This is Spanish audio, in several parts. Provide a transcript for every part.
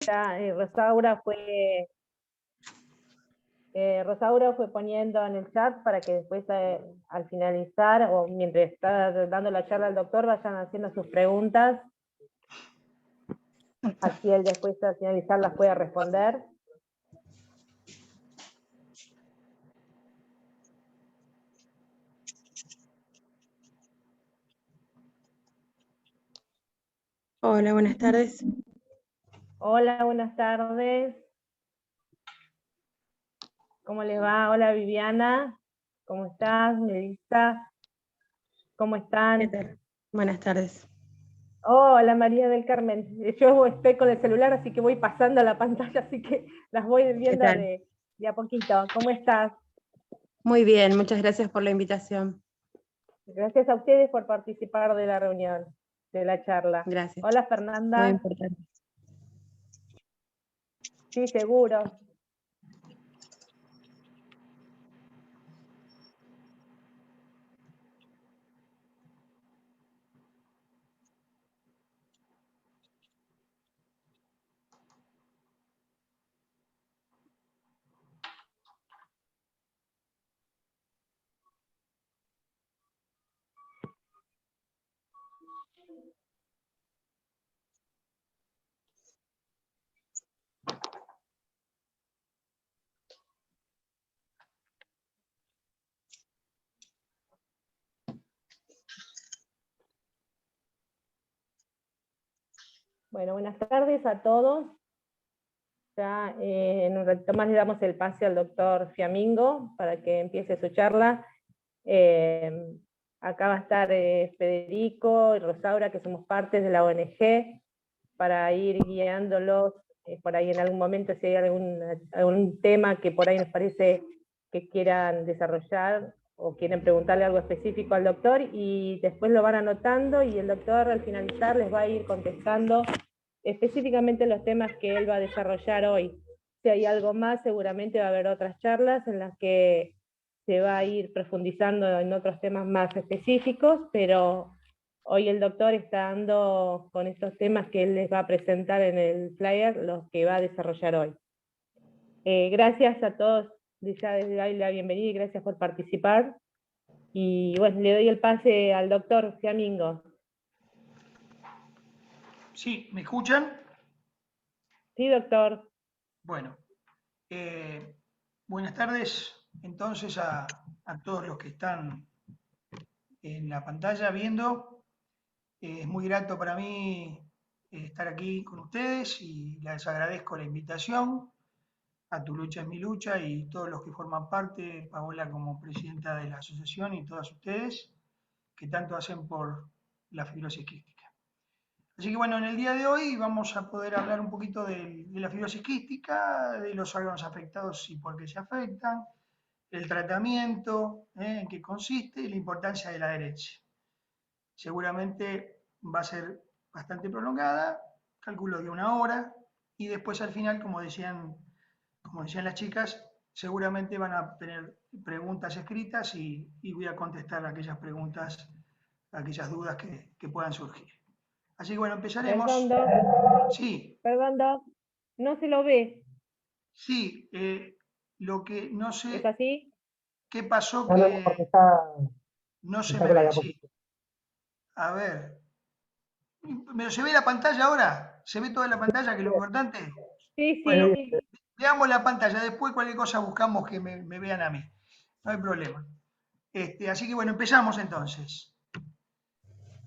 Ya Rosaura fue poniendo en el chat para que después al finalizar o mientras está dando la charla al doctor vayan haciendo sus preguntas. Así él después al finalizar las puede responder. Hola, buenas tardes. Hola, buenas tardes. ¿Cómo les va? Hola Viviana. ¿Cómo estás? Melissa. ¿Cómo están? ¿Qué tal? Buenas tardes. Hola María del Carmen. Yo estoy con el celular, así que voy pasando la pantalla, así que las voy viendo de a poquito. ¿Cómo estás? Muy bien, muchas gracias por la invitación. Gracias a ustedes por participar de la reunión, de la charla. Gracias. Hola Fernanda. Muy importante. Sí, seguro. Bueno, buenas tardes a todos. Ya en un ratito más le damos el pase al doctor Fiamingo para que empiece su charla. Acá va a estar Federico y Rosaura, que somos partes de la ONG, para ir guiándolos por ahí en algún momento si hay algún tema que por ahí nos parece que quieran desarrollar o quieren preguntarle algo específico al doctor, y después lo van anotando y el doctor al finalizar les va a ir contestando específicamente los temas que él va a desarrollar hoy. Si hay algo más, seguramente va a haber otras charlas en las que se va a ir profundizando en otros temas más específicos, pero hoy el doctor está dando con estos temas que él les va a presentar en el flyer, los que va a desarrollar hoy. Gracias a todos, ya desde ahí la bienvenida y gracias por participar. Y bueno, le doy el pase al doctor Fiamingo. Sí, ¿me escuchan? Sí, doctor. Bueno, buenas tardes entonces a todos los que están en la pantalla viendo. Es muy grato para mí estar aquí con ustedes y les agradezco la invitación a Tu Lucha es Mi Lucha y todos los que forman parte, Paola como presidenta de la asociación y todas ustedes que tanto hacen por la fibrosis quística. Así que bueno, en el día de hoy vamos a poder hablar un poquito de la fibrosis quística, de los órganos afectados y por qué se afectan, el tratamiento, en qué consiste y la importancia de la derecha. Seguramente va a ser bastante prolongada, calculo de 1 hora, y después al final, como decían las chicas, seguramente van a tener preguntas escritas y voy a contestar aquellas preguntas, aquellas dudas que puedan surgir. Así que bueno, empezaremos. Perdón, Doc. Sí. Perdón, Doc. No se lo ve. Sí, lo que no sé. ¿Es así? ¿Qué pasó? No, Que porque está, no se está me con la ve, sí. diapositiva. A ver. ¿Pero se ve la pantalla ahora? ¿Se ve toda la pantalla, que es lo importante? Sí, sí. Bueno, veamos la pantalla. Después cualquier cosa buscamos que me vean a mí. No hay problema. Así que bueno, empezamos entonces.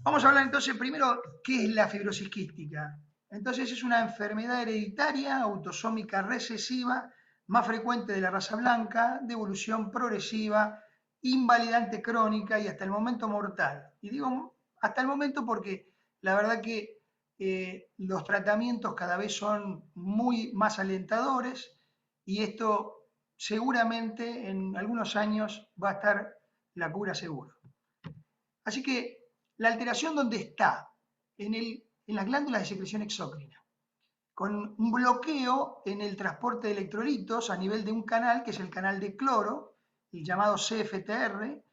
Vamos a hablar entonces primero qué es la fibrosis quística. Entonces es una enfermedad hereditaria, autosómica recesiva, más frecuente de la raza blanca, de evolución progresiva, invalidante crónica y hasta el momento mortal. Y digo hasta el momento porque la verdad que los tratamientos cada vez son muy más alentadores y esto seguramente en algunos años va a estar la cura seguro. Así que la alteración, ¿dónde está? En las glándulas de secreción exócrina, con un bloqueo en el transporte de electrolitos a nivel de un canal, que es el canal de cloro, el llamado CFTR,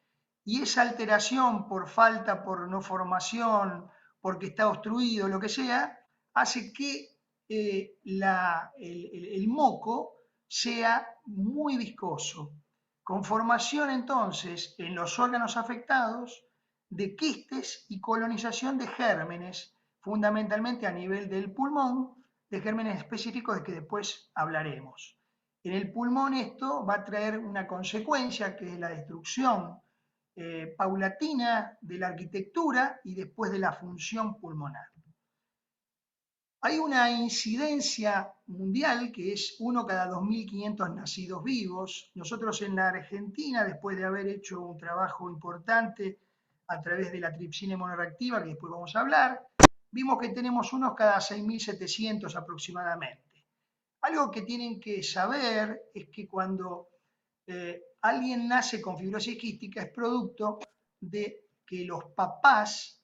y esa alteración por falta, por no formación, porque está obstruido, lo que sea, hace que el moco sea muy viscoso, con formación entonces en los órganos afectados de quistes y colonización de gérmenes, fundamentalmente a nivel del pulmón, de gérmenes específicos de que después hablaremos. En el pulmón esto va a traer una consecuencia que es la destrucción paulatina de la arquitectura y después de la función pulmonar. Hay una incidencia mundial que es 1 cada 2.500 nacidos vivos. Nosotros en la Argentina, después de haber hecho un trabajo importante a través de la tripsina monoreactiva, que después vamos a hablar, vimos que tenemos unos cada 6.700 aproximadamente. Algo que tienen que saber es que cuando alguien nace con fibrosis quística es producto de que los papás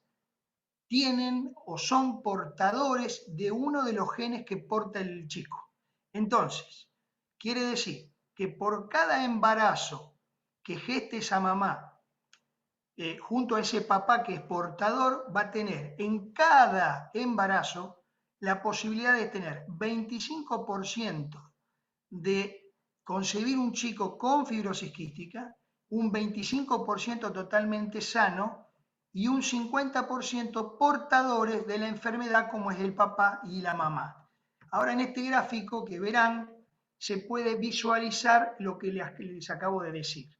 tienen o son portadores de uno de los genes que porta el chico. Entonces, quiere decir que por cada embarazo que geste esa mamá junto a ese papá que es portador, va a tener en cada embarazo la posibilidad de tener 25% de concebir un chico con fibrosis quística, un 25% totalmente sano y un 50% portadores de la enfermedad como es el papá y la mamá. Ahora en este gráfico que verán se puede visualizar lo que les acabo de decir.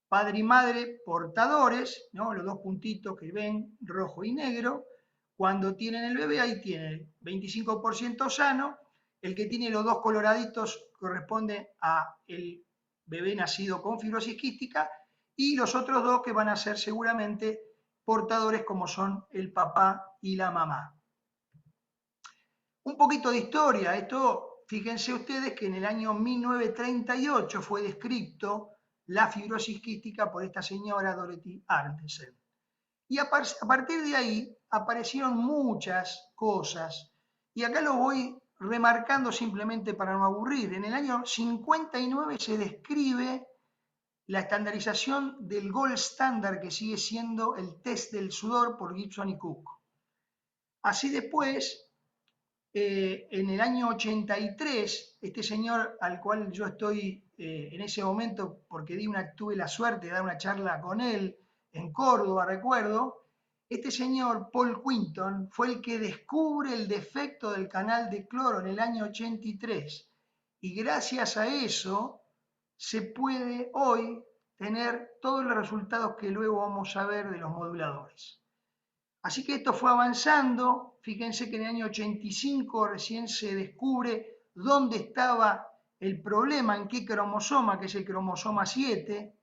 Padre y madre portadores, ¿no? Los dos puntitos que ven, rojo y negro. Cuando tienen el bebé, ahí tienen el 25% sano. El que tiene los dos coloraditos corresponde a el bebé nacido con fibrosis quística y los otros dos que van a ser seguramente portadores como son el papá y la mamá. Un poquito de historia. Esto, fíjense ustedes que en el año 1938 fue descrito la fibrosis quística por esta señora Dorothy Arnesen. Y a partir de ahí aparecieron muchas cosas, y acá lo voy remarcando simplemente para no aburrir. En el año 59 se describe la estandarización del gold standard que sigue siendo el test del sudor por Gibson y Cook. Así después, en el año 83, este señor al cual yo estoy en ese momento, porque tuve la suerte de dar una charla con él en Córdoba, recuerdo, este señor Paul Quinton fue el que descubre el defecto del canal de cloro en el año 83. Y gracias a eso se puede hoy tener todos los resultados que luego vamos a ver de los moduladores. Así que esto fue avanzando. Fíjense que en el año 85 recién se descubre dónde estaba el problema, en qué cromosoma, que es el cromosoma 7.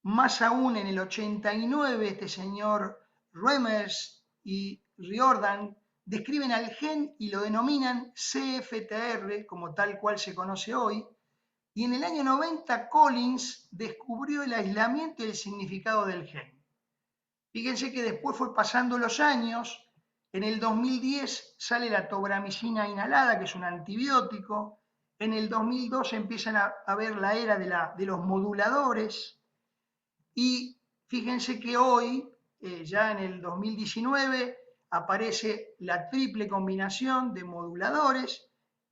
Más aún en el 89, este señor Reimers y Riordan describen al gen y lo denominan CFTR, como tal cual se conoce hoy. Y en el año 90, Collins descubrió el aislamiento y el significado del gen. Fíjense que después fue pasando los años. En el 2010 sale la tobramicina inhalada, que es un antibiótico. En el 2002 empiezan a ver la era de los moduladores. Y fíjense que hoy, ya en el 2019, aparece la triple combinación de moduladores.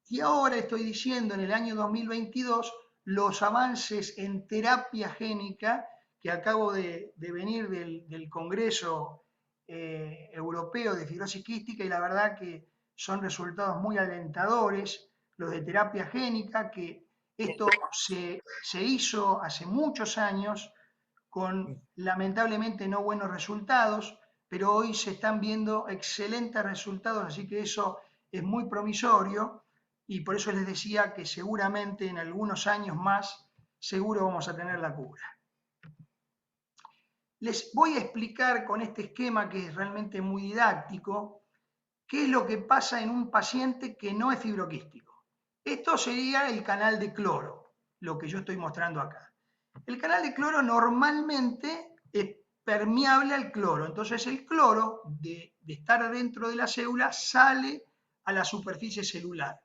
Y ahora estoy diciendo, en el año 2022, los avances en terapia génica, que acabo de venir del Congreso Europeo de Fibrosis Quística, y la verdad que son resultados muy alentadores, los de terapia génica, que esto se hizo hace muchos años, con lamentablemente no buenos resultados, pero hoy se están viendo excelentes resultados, así que eso es muy promisorio, y por eso les decía que seguramente en algunos años más, seguro vamos a tener la cura. Les voy a explicar con este esquema, que es realmente muy didáctico, qué es lo que pasa en un paciente que no es fibroquístico. Esto sería el canal de cloro, lo que yo estoy mostrando acá. El canal de cloro normalmente es permeable al cloro, entonces el cloro, de estar dentro de la célula, sale a la superficie celular.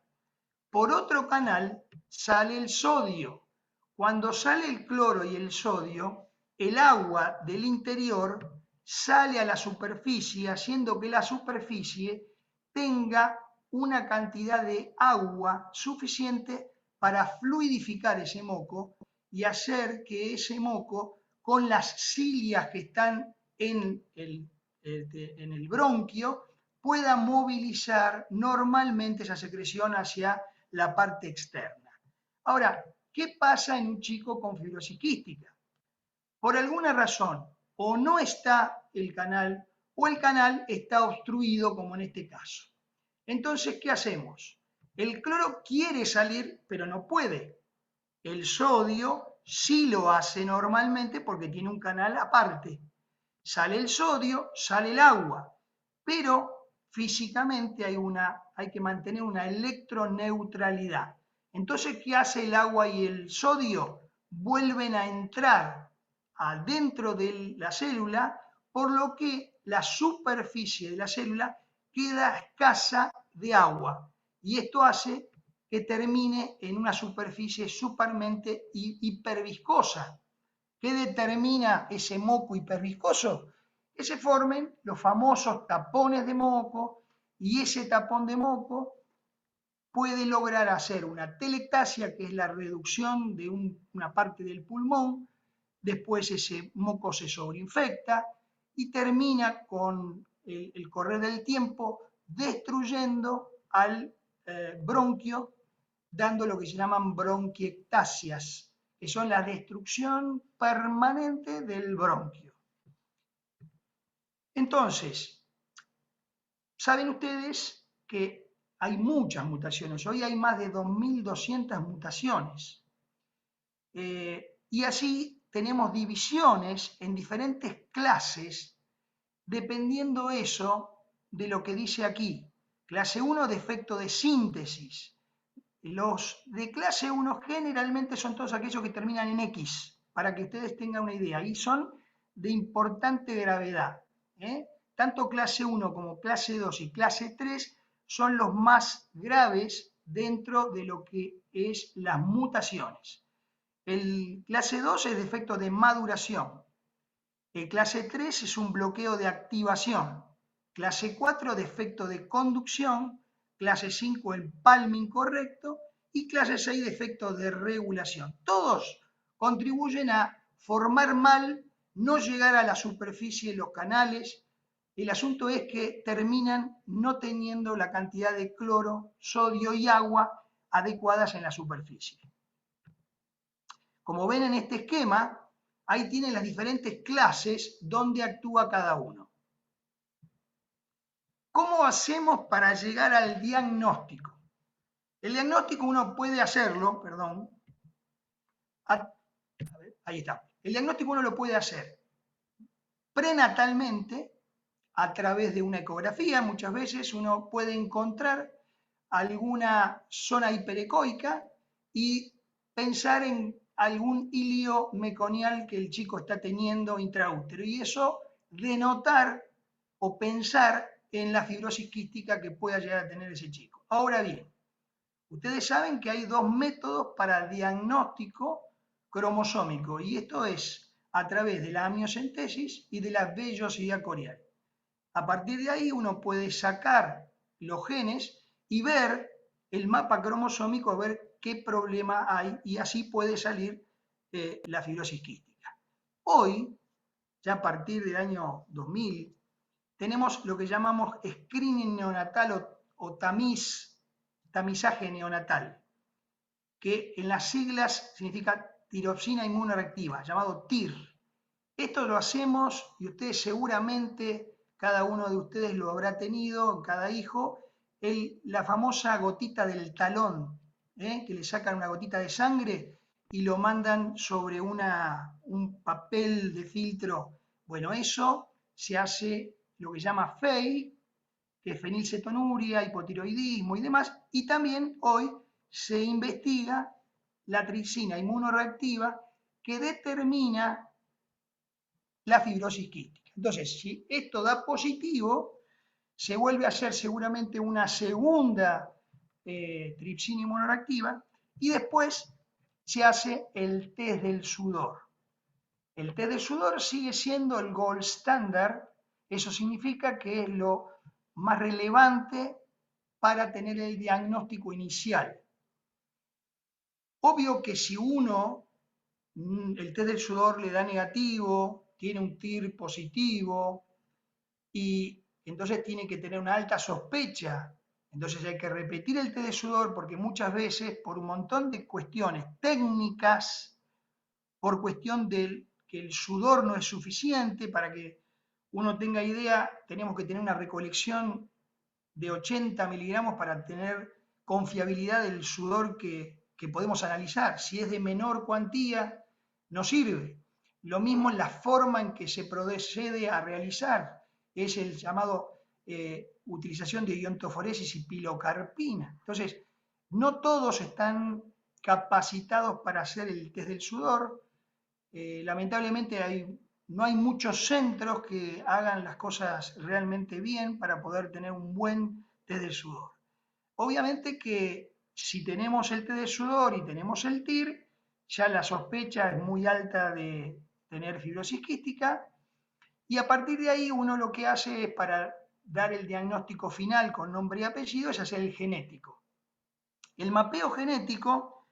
Por otro canal sale el sodio. Cuando sale el cloro y el sodio, el agua del interior sale a la superficie, haciendo que la superficie tenga una cantidad de agua suficiente para fluidificar ese moco y hacer que ese moco, con las cilias que están en el bronquio, pueda movilizar normalmente esa secreción hacia la parte externa. Ahora, ¿qué pasa en un chico con fibrosis quística? Por alguna razón, o no está el canal, o el canal está obstruido, como en este caso. Entonces, ¿qué hacemos? El cloro quiere salir, pero no puede. El sodio sí lo hace normalmente porque tiene un canal aparte. Sale el sodio, sale el agua, pero físicamente hay que mantener una electroneutralidad. Entonces, ¿qué hace el agua y el sodio? Vuelven a entrar adentro de la célula, por lo que la superficie de la célula queda escasa de agua. Y esto hace que termine en una superficie supermente hiperviscosa. ¿Qué determina ese moco hiperviscoso? Que se formen los famosos tapones de moco, y ese tapón de moco puede lograr hacer una telectasia, que es la reducción de una parte del pulmón. Después ese moco se sobreinfecta y termina con el correr del tiempo destruyendo al bronquio, dando lo que se llaman bronquiectasias, que son la destrucción permanente del bronquio. Entonces, saben ustedes que hay muchas mutaciones. Hoy hay más de 2.200 mutaciones. Y así tenemos divisiones en diferentes clases, dependiendo eso de lo que dice aquí. Clase 1, defecto de síntesis. Los de clase 1 generalmente son todos aquellos que terminan en X, para que ustedes tengan una idea, y son de importante gravedad. Tanto clase 1 como clase 2 y clase 3 son los más graves dentro de lo que es las mutaciones. El clase 2 es defecto de maduración. El clase 3 es un bloqueo de activación. Clase 4, defecto de conducción. Clase 5, empalme incorrecto. Y clase 6, defecto de regulación. Todos contribuyen a formar mal, no llegar a la superficie de los canales. El asunto es que terminan no teniendo la cantidad de cloro, sodio y agua adecuadas en la superficie. Como ven en este esquema, ahí tienen las diferentes clases donde actúa cada uno. ¿Cómo hacemos para llegar al diagnóstico? El diagnóstico uno puede hacerlo, ahí está. El diagnóstico uno lo puede hacer prenatalmente a través de una ecografía. Muchas veces uno puede encontrar alguna zona hiperecoica y pensar en algún hilio meconial que el chico está teniendo intraútero, y eso denotar o pensar en la fibrosis quística que pueda llegar a tener ese chico. Ahora bien, ustedes saben que hay dos métodos para diagnóstico cromosómico, y esto es a través de la amniocentesis y de la vellosidad corial. A partir de ahí uno puede sacar los genes y ver el mapa cromosómico, a ver qué problema hay, y así puede salir la fibrosis quística. Hoy, ya a partir del año 2000, tenemos lo que llamamos screening neonatal o tamizaje neonatal, que en las siglas significa tiroxina inmunoreactiva, llamado TIR. Esto lo hacemos, y ustedes seguramente, cada uno de ustedes lo habrá tenido, cada hijo, la famosa gotita del talón, que le sacan una gotita de sangre y lo mandan sobre un papel de filtro. Bueno, eso se hace lo que se llama FEI, que es fenilcetonuria, hipotiroidismo y demás, y también hoy se investiga la tripsina inmunoreactiva, que determina la fibrosis quística. Entonces, si esto da positivo, se vuelve a hacer seguramente una segunda tripsina inmunoreactiva, y después se hace el test del sudor. El test del sudor sigue siendo el gold standard. Eso significa que es lo más relevante para tener el diagnóstico inicial. Obvio que si uno, el test del sudor le da negativo, tiene un TIR positivo y entonces tiene que tener una alta sospecha, entonces hay que repetir el test de sudor porque muchas veces por un montón de cuestiones técnicas, por cuestión del que el sudor no es suficiente, para que uno tenga idea, tenemos que tener una recolección de 80 miligramos para tener confiabilidad del sudor que podemos analizar. Si es de menor cuantía, no sirve. Lo mismo en la forma en que se procede a realizar, es el llamado utilización de iontoforesis y pilocarpina. Entonces, no todos están capacitados para hacer el test del sudor. Lamentablemente no hay muchos centros que hagan las cosas realmente bien para poder tener un buen test del sudor. Obviamente que si tenemos el test de sudor y tenemos el TIR, ya la sospecha es muy alta de tener fibrosis quística y a partir de ahí uno lo que hace es, para dar el diagnóstico final con nombre y apellido, es hacer el genético. El mapeo genético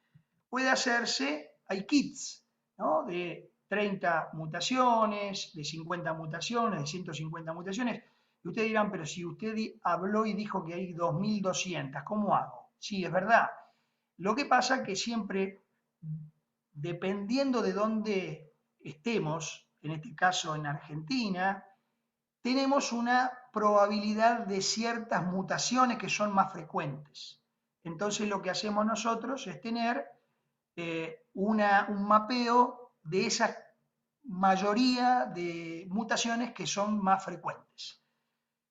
puede hacerse, hay kits, ¿no?, de 30 mutaciones, de 50 mutaciones, de 150 mutaciones. Y ustedes dirán, pero si usted habló y dijo que hay 2.200, ¿cómo hago? Sí, es verdad. Lo que pasa es que siempre, dependiendo de dónde estemos, en este caso en Argentina, tenemos una probabilidad de ciertas mutaciones que son más frecuentes. Entonces lo que hacemos nosotros es tener un mapeo de esa mayoría de mutaciones que son más frecuentes.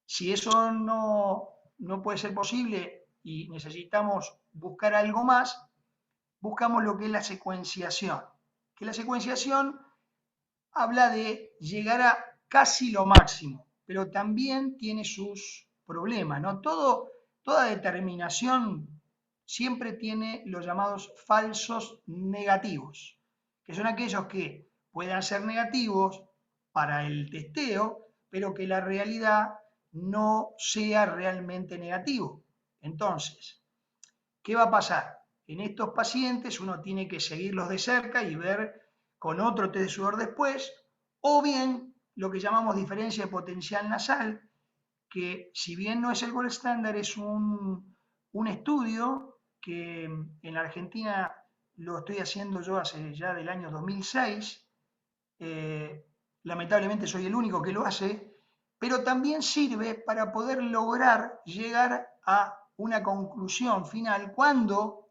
Si eso no puede ser posible y necesitamos buscar algo más, buscamos lo que es la secuenciación. Que la secuenciación habla de llegar a casi lo máximo, pero también tiene sus problemas, ¿no? Toda determinación siempre tiene los llamados falsos negativos, que son aquellos que puedan ser negativos para el testeo, pero que la realidad no sea realmente negativo. Entonces, ¿qué va a pasar? En estos pacientes uno tiene que seguirlos de cerca y ver con otro test de sudor después, o bien lo que llamamos diferencia de potencial nasal, que si bien no es el gold standard, es un estudio que en la Argentina lo estoy haciendo yo hace ya del año 2006, lamentablemente soy el único que lo hace, pero también sirve para poder lograr llegar a una conclusión final cuando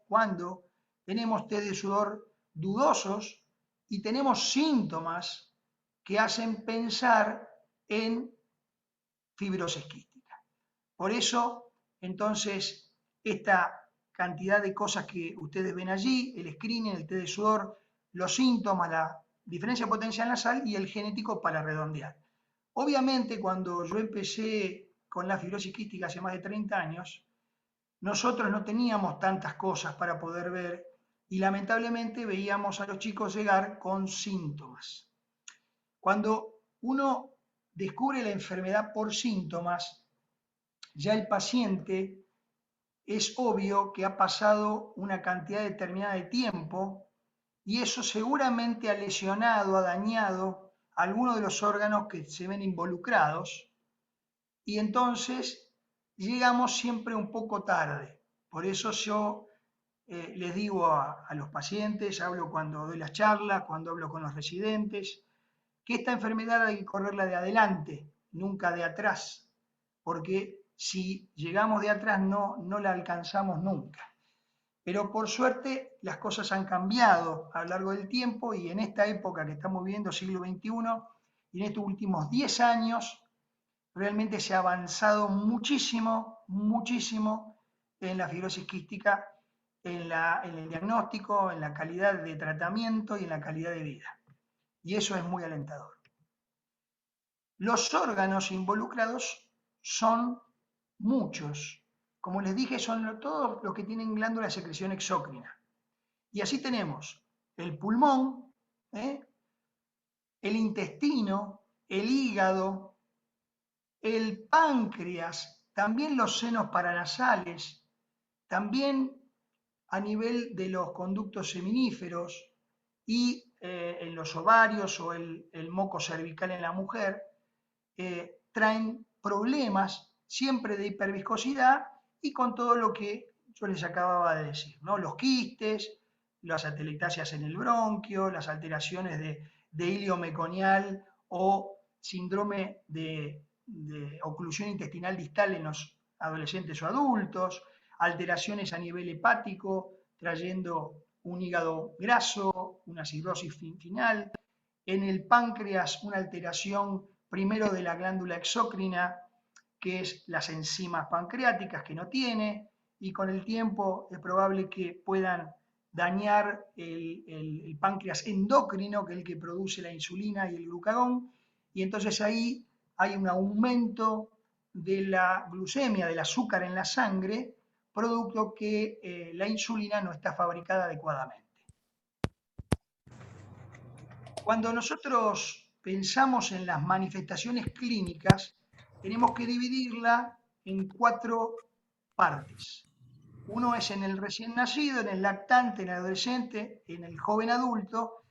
tenemos test de sudor dudosos y tenemos síntomas que hacen pensar en fibrosis quística. Por eso, entonces, esta cantidad de cosas que ustedes ven allí, el screening, el test de sudor, los síntomas, la diferencia potencial nasal y el genético para redondear. Obviamente, cuando yo empecé con la fibrosis quística hace más de 30 años, nosotros no teníamos tantas cosas para poder ver y lamentablemente veíamos a los chicos llegar con síntomas. Cuando uno descubre la enfermedad por síntomas, ya el paciente es obvio que ha pasado una cantidad determinada de tiempo y eso seguramente ha lesionado, ha dañado algunos de los órganos que se ven involucrados y entonces llegamos siempre un poco tarde. Por eso yo les digo a los pacientes, hablo cuando doy las charlas, cuando hablo con los residentes, que esta enfermedad hay que correrla de adelante, nunca de atrás, porque si llegamos de atrás no la alcanzamos nunca. Pero por suerte las cosas han cambiado a lo largo del tiempo y en esta época que estamos viviendo, siglo XXI, y en estos últimos 10 años, realmente se ha avanzado muchísimo, muchísimo en la fibrosis quística, en el diagnóstico, en la calidad de tratamiento y en la calidad de vida. Y eso es muy alentador. Los órganos involucrados son muchos. Como les dije, son todos los que tienen glándula de secreción exócrina. Y así tenemos el pulmón, el intestino, el hígado, el páncreas, también los senos paranasales, también a nivel de los conductos seminíferos y en los ovarios o el moco cervical en la mujer, traen problemas siempre de hiperviscosidad y con todo lo que yo les acababa de decir, ¿no? Los quistes, las atelectasias en el bronquio, las alteraciones de hilio meconial o síndrome de oclusión intestinal distal en los adolescentes o adultos, alteraciones a nivel hepático, trayendo un hígado graso, una cirrosis final, en el páncreas una alteración primero de la glándula exócrina, que es las enzimas pancreáticas que no tiene, y con el tiempo es probable que puedan dañar el páncreas endocrino, que es el que produce la insulina y el glucagón, y entonces ahí hay un aumento de la glucemia, del azúcar en la sangre, producto que la insulina no está fabricada adecuadamente. Cuando nosotros pensamos en las manifestaciones clínicas, tenemos que dividirla en 4 partes. Uno es en el recién nacido, en el lactante, en el adolescente, en el joven adulto,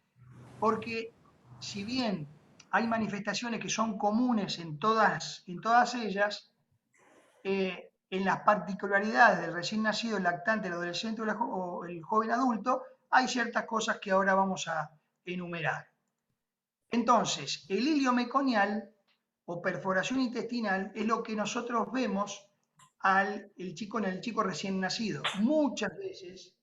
porque si bien hay manifestaciones que son comunes en todas ellas, en las particularidades del recién nacido, el lactante, el adolescente o el joven adulto, hay ciertas cosas que ahora vamos a enumerar. Entonces, el hilio meconial o perforación intestinal es lo que nosotros vemos en el chico recién nacido. Muchas veces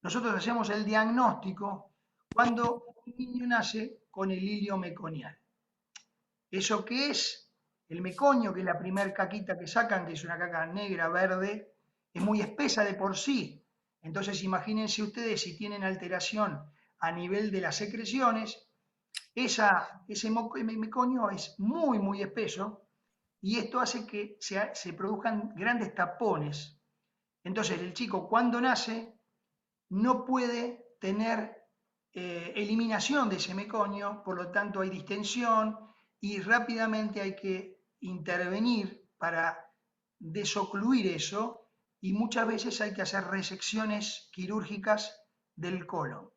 nosotros hacemos el diagnóstico cuando un niño nace con el hilio meconial. ¿Eso qué es? El meconio, que es la primer caquita que sacan, que es una caca negra, verde, es muy espesa de por sí. Entonces imagínense ustedes si tienen alteración a nivel de las secreciones, ese meconio es muy, muy espeso y esto hace que se produzcan grandes tapones. Entonces el chico cuando nace no puede tener eliminación de ese meconio, por lo tanto hay distensión y rápidamente hay que intervenir para desocluir eso y muchas veces hay que hacer resecciones quirúrgicas del colon.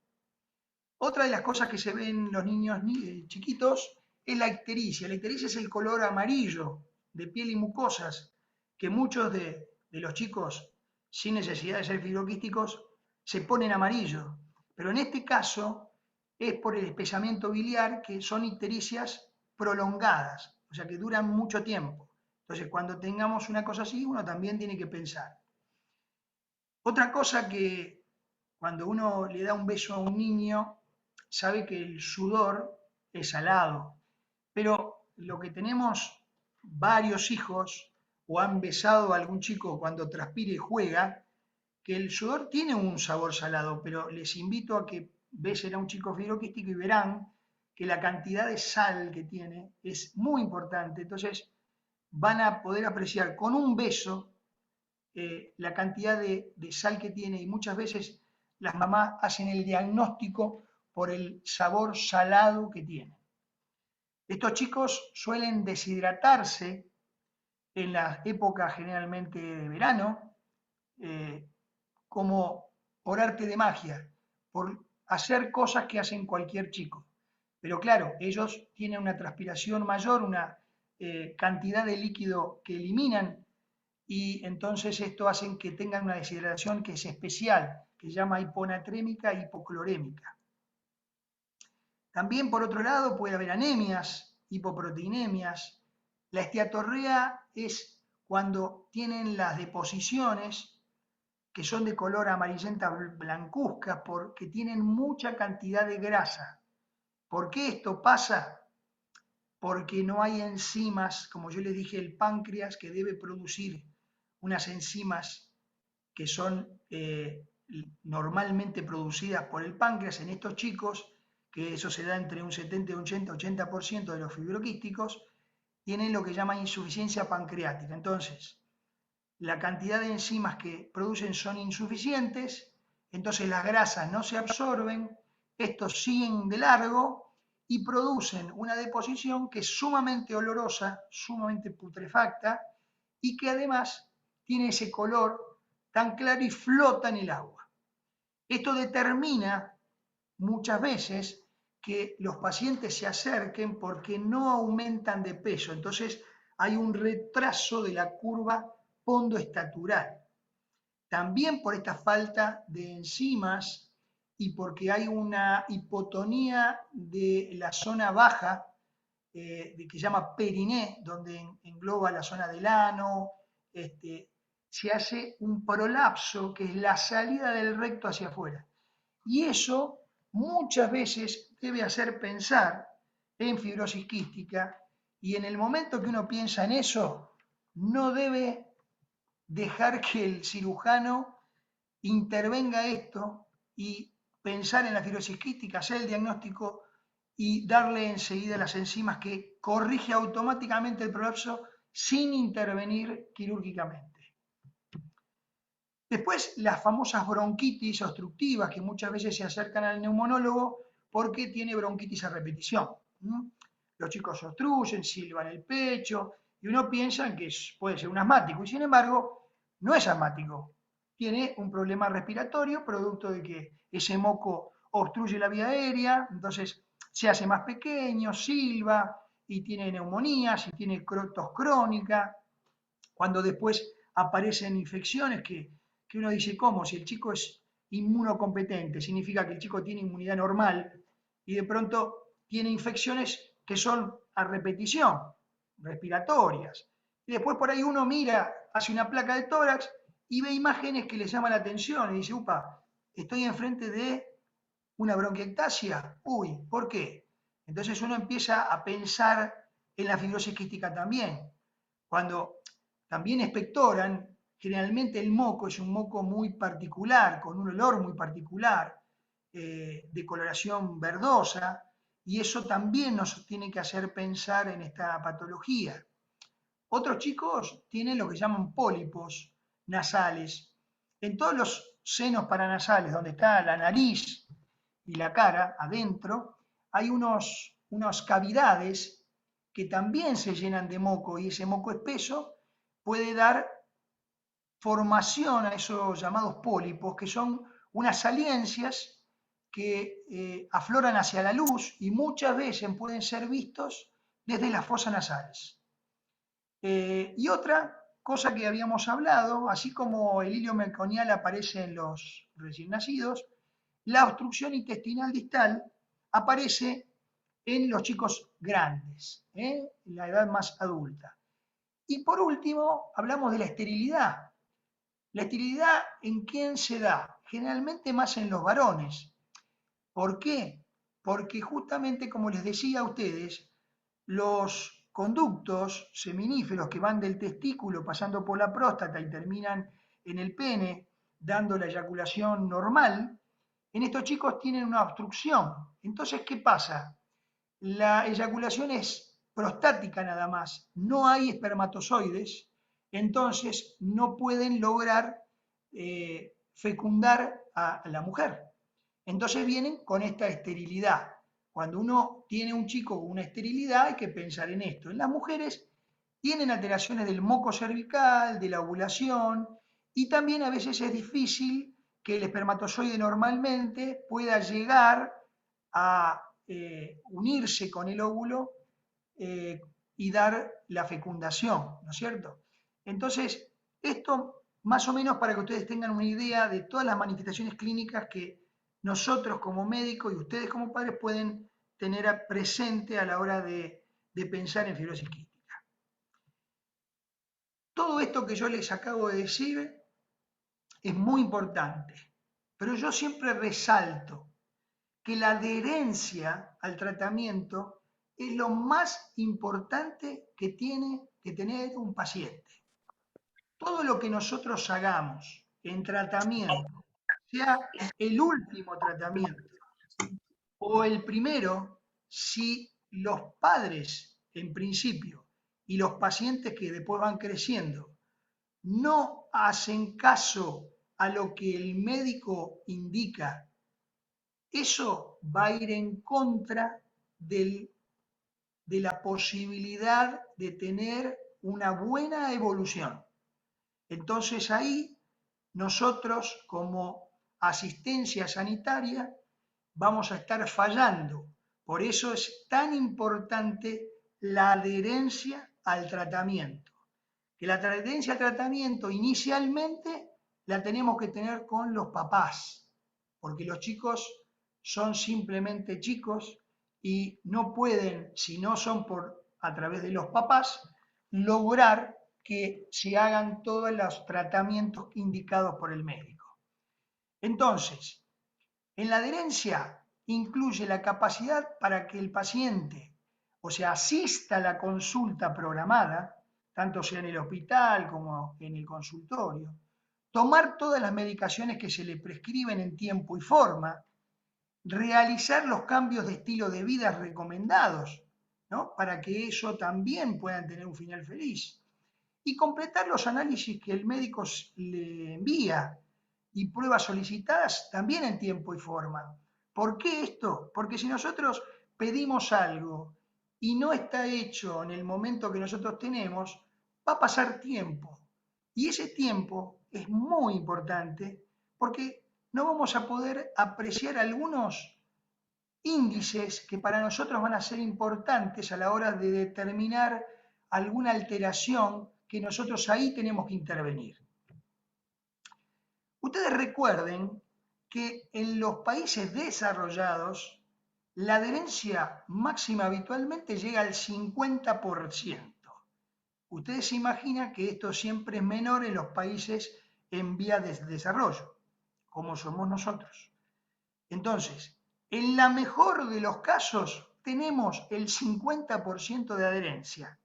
Otra de las cosas que se ven en los niños chiquitos es la ictericia. La ictericia es el color amarillo de piel y mucosas que muchos de los chicos sin necesidad de ser fibroquísticos se ponen amarillo. Pero en este caso es por el espesamiento biliar, que son ictericias prolongadas, o sea que duran mucho tiempo. Entonces cuando tengamos una cosa así, uno también tiene que pensar. Otra cosa que cuando uno le da un beso a un niño, sabe que el sudor es salado, pero lo que tenemos varios hijos o han besado a algún chico cuando transpira y juega, que el sudor tiene un sabor salado, pero les invito a que besen a un chico fibroquístico y verán que la cantidad de sal que tiene es muy importante. Entonces van a poder apreciar con un beso la cantidad de sal que tiene y muchas veces las mamás hacen el diagnóstico por el sabor salado que tiene. Estos chicos suelen deshidratarse en la época generalmente de verano, como por arte de magia, por hacer cosas que hacen cualquier chico. Pero claro, ellos tienen una transpiración mayor, una cantidad de líquido que eliminan y entonces esto hace que tengan una deshidratación que es especial, que se llama hiponatrémica e hipoclorémica. También, por otro lado, puede haber anemias, hipoproteinemias. La esteatorrea es cuando tienen las deposiciones que son de color amarillenta blancuzca porque tienen mucha cantidad de grasa. ¿Por qué esto pasa? Porque no hay enzimas, como yo les dije, el páncreas que debe producir unas enzimas que son normalmente producidas por el páncreas en estos chicos, que eso se da entre un 70 y un 80% de los fibroquísticos, tienen lo que llama insuficiencia pancreática. Entonces, la cantidad de enzimas que producen son insuficientes, entonces las grasas no se absorben, estos siguen de largo y producen una deposición que es sumamente olorosa, sumamente putrefacta, y que además tiene ese color tan claro y flota en el agua. Esto determina muchas veces que los pacientes se acerquen porque no aumentan de peso, entonces hay un retraso de la curva pondoestatural. También por esta falta de enzimas y porque hay una hipotonía de la zona baja, que se llama periné, donde engloba la zona del ano, se hace un prolapso, que es la salida del recto hacia afuera. Y eso muchas veces debe hacer pensar en fibrosis quística, y en el momento que uno piensa en eso, no debe dejar que el cirujano intervenga esto y pensar en la fibrosis quística, hacer el diagnóstico y darle enseguida las enzimas que corrige automáticamente el prolapso sin intervenir quirúrgicamente. Después, las famosas bronquitis obstructivas que muchas veces se acercan al neumonólogo porque tiene bronquitis a repetición. Los chicos obstruyen, silban el pecho y uno piensa que puede ser un asmático y sin embargo no es asmático. Tiene un problema respiratorio producto de que ese moco obstruye la vía aérea, entonces se hace más pequeño, silba y tiene neumonías y tiene tos crónica. Cuando después aparecen infecciones que uno dice, ¿cómo? Si el chico es inmunocompetente, significa que el chico tiene inmunidad normal y de pronto tiene infecciones que son a repetición, respiratorias. Y después por ahí uno mira, hace una placa de tórax y ve imágenes que le llaman la atención y dice, upa, estoy enfrente de una bronquiectasia. Uy, ¿por qué? Entonces uno empieza a pensar en la fibrosis quística también. Cuando también expectoran, generalmente el moco es un moco muy particular, con un olor muy particular, de coloración verdosa, y eso también nos tiene que hacer pensar en esta patología. Otros chicos tienen lo que llaman pólipos nasales. En todos los senos paranasales, donde está la nariz y la cara, adentro, hay unas cavidades que también se llenan de moco, y ese moco espeso puede dar formación a esos llamados pólipos, que son unas saliencias que afloran hacia la luz y muchas veces pueden ser vistos desde las fosas nasales. Y otra cosa que habíamos hablado, así como el hilio meconial aparece en los recién nacidos, la obstrucción intestinal distal aparece en los chicos grandes, en la edad más adulta. Y por último, hablamos de la esterilidad. La esterilidad, ¿en quién se da? Generalmente más en los varones. ¿Por qué? Porque justamente, como les decía a ustedes, los conductos seminíferos que van del testículo pasando por la próstata y terminan en el pene, dando la eyaculación normal, en estos chicos tienen una obstrucción. Entonces, ¿qué pasa? La eyaculación es prostática nada más, no hay espermatozoides, entonces no pueden lograr fecundar a la mujer. Entonces vienen con esta esterilidad. Cuando uno tiene un chico con una esterilidad hay que pensar en esto. En las mujeres tienen alteraciones del moco cervical, de la ovulación, y también a veces es difícil que el espermatozoide normalmente pueda llegar a unirse con el óvulo y dar la fecundación, ¿no es cierto? Entonces, esto más o menos para que ustedes tengan una idea de todas las manifestaciones clínicas que nosotros como médicos y ustedes como padres pueden tener presente a la hora de pensar en fibrosis quística. Todo esto que yo les acabo de decir es muy importante, pero yo siempre resalto que la adherencia al tratamiento es lo más importante que tiene que tener un paciente. Todo lo que nosotros hagamos en tratamiento, sea el último tratamiento o el primero, si los padres en principio y los pacientes que después van creciendo no hacen caso a lo que el médico indica, eso va a ir en contra de la posibilidad de tener una buena evolución. Entonces ahí nosotros como asistencia sanitaria vamos a estar fallando. Por eso es tan importante la adherencia al tratamiento. Que la adherencia al tratamiento inicialmente la tenemos que tener con los papás, porque los chicos son simplemente chicos y no pueden, si no son a través de los papás, lograr que se hagan todos los tratamientos indicados por el médico. Entonces, en la adherencia incluye la capacidad para que el paciente, o sea, asista a la consulta programada, tanto sea en el hospital como en el consultorio, tomar todas las medicaciones que se le prescriben en tiempo y forma, realizar los cambios de estilo de vida recomendados, ¿no? Para que eso también puedan tener un final feliz, y completar los análisis que el médico le envía y pruebas solicitadas también en tiempo y forma. ¿Por qué esto? Porque si nosotros pedimos algo y no está hecho en el momento que nosotros tenemos, va a pasar tiempo. Y ese tiempo es muy importante porque no vamos a poder apreciar algunos índices que para nosotros van a ser importantes a la hora de determinar alguna alteración que nosotros ahí tenemos que intervenir. Ustedes recuerden que en los países desarrollados la adherencia máxima habitualmente llega al 50%. Ustedes se imaginan que esto siempre es menor en los países en vía de desarrollo, como somos nosotros. Entonces, en la mejor de los casos tenemos el 50% de adherencia.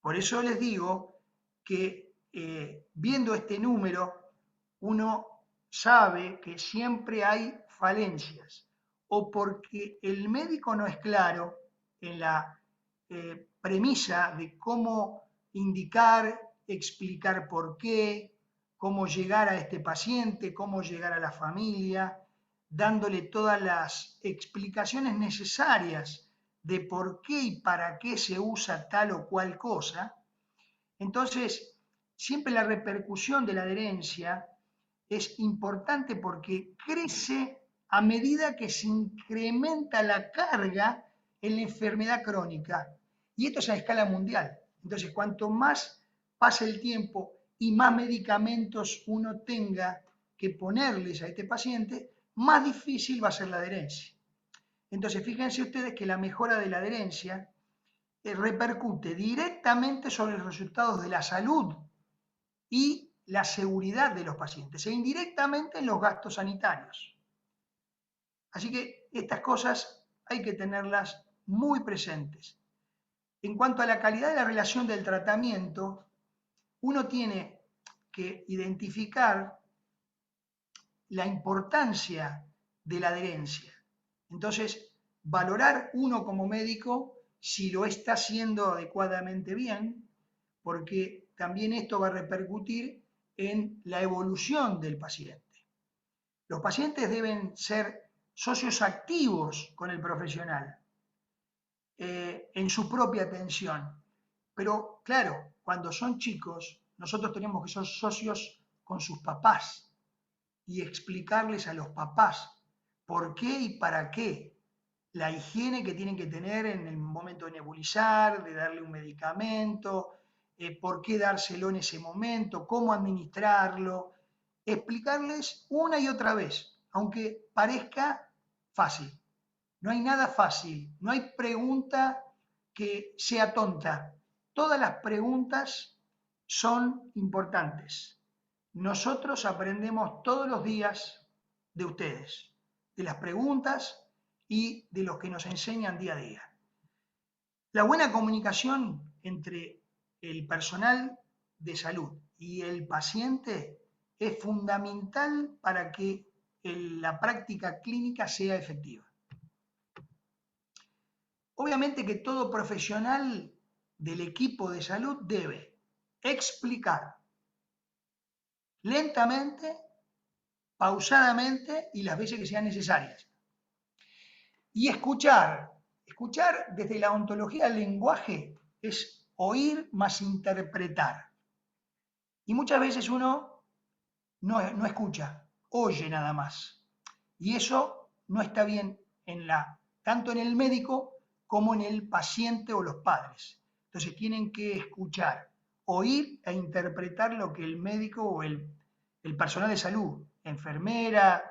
Por eso les digo que viendo este número, uno sabe que siempre hay falencias, o porque el médico no es claro en la premisa de cómo indicar, explicar por qué, cómo llegar a este paciente, cómo llegar a la familia, dándole todas las explicaciones necesarias de por qué y para qué se usa tal o cual cosa. Entonces, siempre la repercusión de la adherencia es importante porque crece a medida que se incrementa la carga en la enfermedad crónica. Y esto es a escala mundial. Entonces, cuanto más pasa el tiempo y más medicamentos uno tenga que ponerles a este paciente, más difícil va a ser la adherencia. Entonces, fíjense ustedes que la mejora de la adherencia repercute directamente sobre los resultados de la salud y la seguridad de los pacientes e indirectamente en los gastos sanitarios. Así que estas cosas hay que tenerlas muy presentes. En cuanto a la calidad de la relación del tratamiento, uno tiene que identificar la importancia de la adherencia. Entonces, valorar uno como médico si lo está haciendo adecuadamente bien, porque también esto va a repercutir en la evolución del paciente. Los pacientes deben ser socios activos con el profesional en su propia atención. Pero claro, cuando son chicos, nosotros tenemos que ser socios con sus papás y explicarles a los papás por qué y para qué, la higiene que tienen que tener en el momento de nebulizar, de darle un medicamento, por qué dárselo en ese momento, cómo administrarlo, explicarles una y otra vez, aunque parezca fácil. No hay nada fácil, no hay pregunta que sea tonta. Todas las preguntas son importantes. Nosotros aprendemos todos los días de ustedes, de las preguntas y de los que nos enseñan día a día. La buena comunicación entre el personal de salud y el paciente es fundamental para que la práctica clínica sea efectiva. Obviamente que todo profesional del equipo de salud debe explicar lentamente, pausadamente y las veces que sean necesarias. Y escuchar desde la ontología del lenguaje es oír más interpretar. Y muchas veces uno no escucha, oye nada más. Y eso no está bien tanto en el médico como en el paciente o los padres. Entonces tienen que escuchar, oír e interpretar lo que el médico o el personal de salud, enfermera,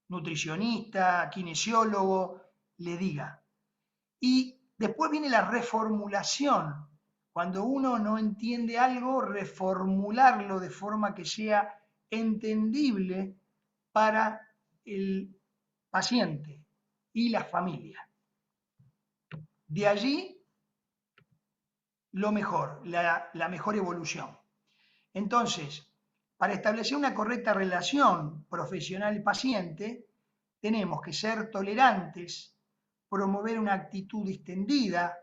nutricionista, kinesiólogo, le diga. Y después viene la reformulación. Cuando uno no entiende algo, reformularlo de forma que sea entendible para el paciente y la familia. De allí lo mejor, la mejor evolución. Entonces, para establecer una correcta relación profesional-paciente, tenemos que ser tolerantes, promover una actitud distendida,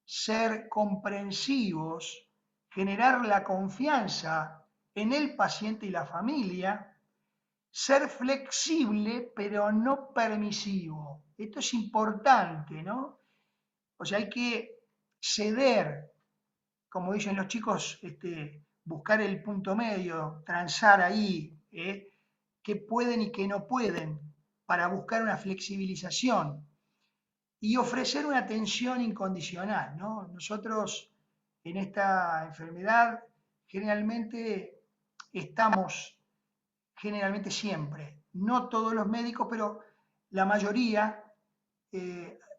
ser comprensivos, generar la confianza en el paciente y la familia, ser flexible pero no permisivo. Esto es importante, ¿no? O sea, hay que ceder, como dicen los chicos, buscar el punto medio, transar ahí, qué pueden y qué no pueden, para buscar una flexibilización y ofrecer una atención incondicional, ¿no? Nosotros en esta enfermedad generalmente estamos, siempre, no todos los médicos, pero la mayoría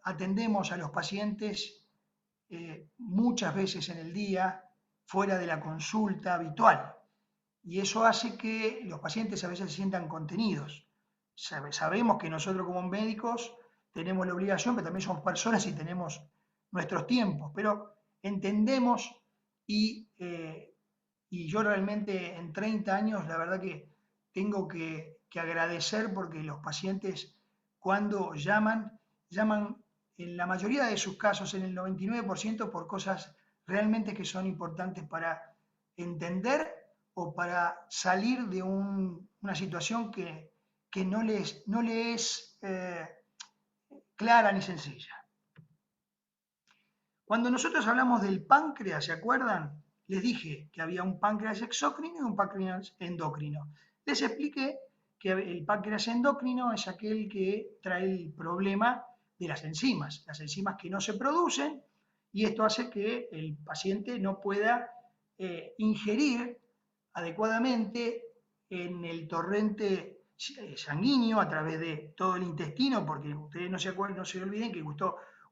atendemos a los pacientes muchas veces en el día, fuera de la consulta habitual. Y eso hace que los pacientes a veces se sientan contenidos. Sabemos que nosotros como médicos tenemos la obligación, pero también somos personas y tenemos nuestros tiempos, pero entendemos y yo realmente en 30 años la verdad que tengo que agradecer porque los pacientes cuando llaman en la mayoría de sus casos, en el 99%, por cosas realmente que son importantes para entender o para salir de una situación que no le es clara ni sencilla. Cuando nosotros hablamos del páncreas, ¿se acuerdan? Les dije que había un páncreas exócrino y un páncreas endocrino. Les expliqué que el páncreas endocrino es aquel que trae el problema de las enzimas que no se producen, y esto hace que el paciente no pueda ingerir adecuadamente en el torrente sanguíneo a través de todo el intestino, porque ustedes no se olviden que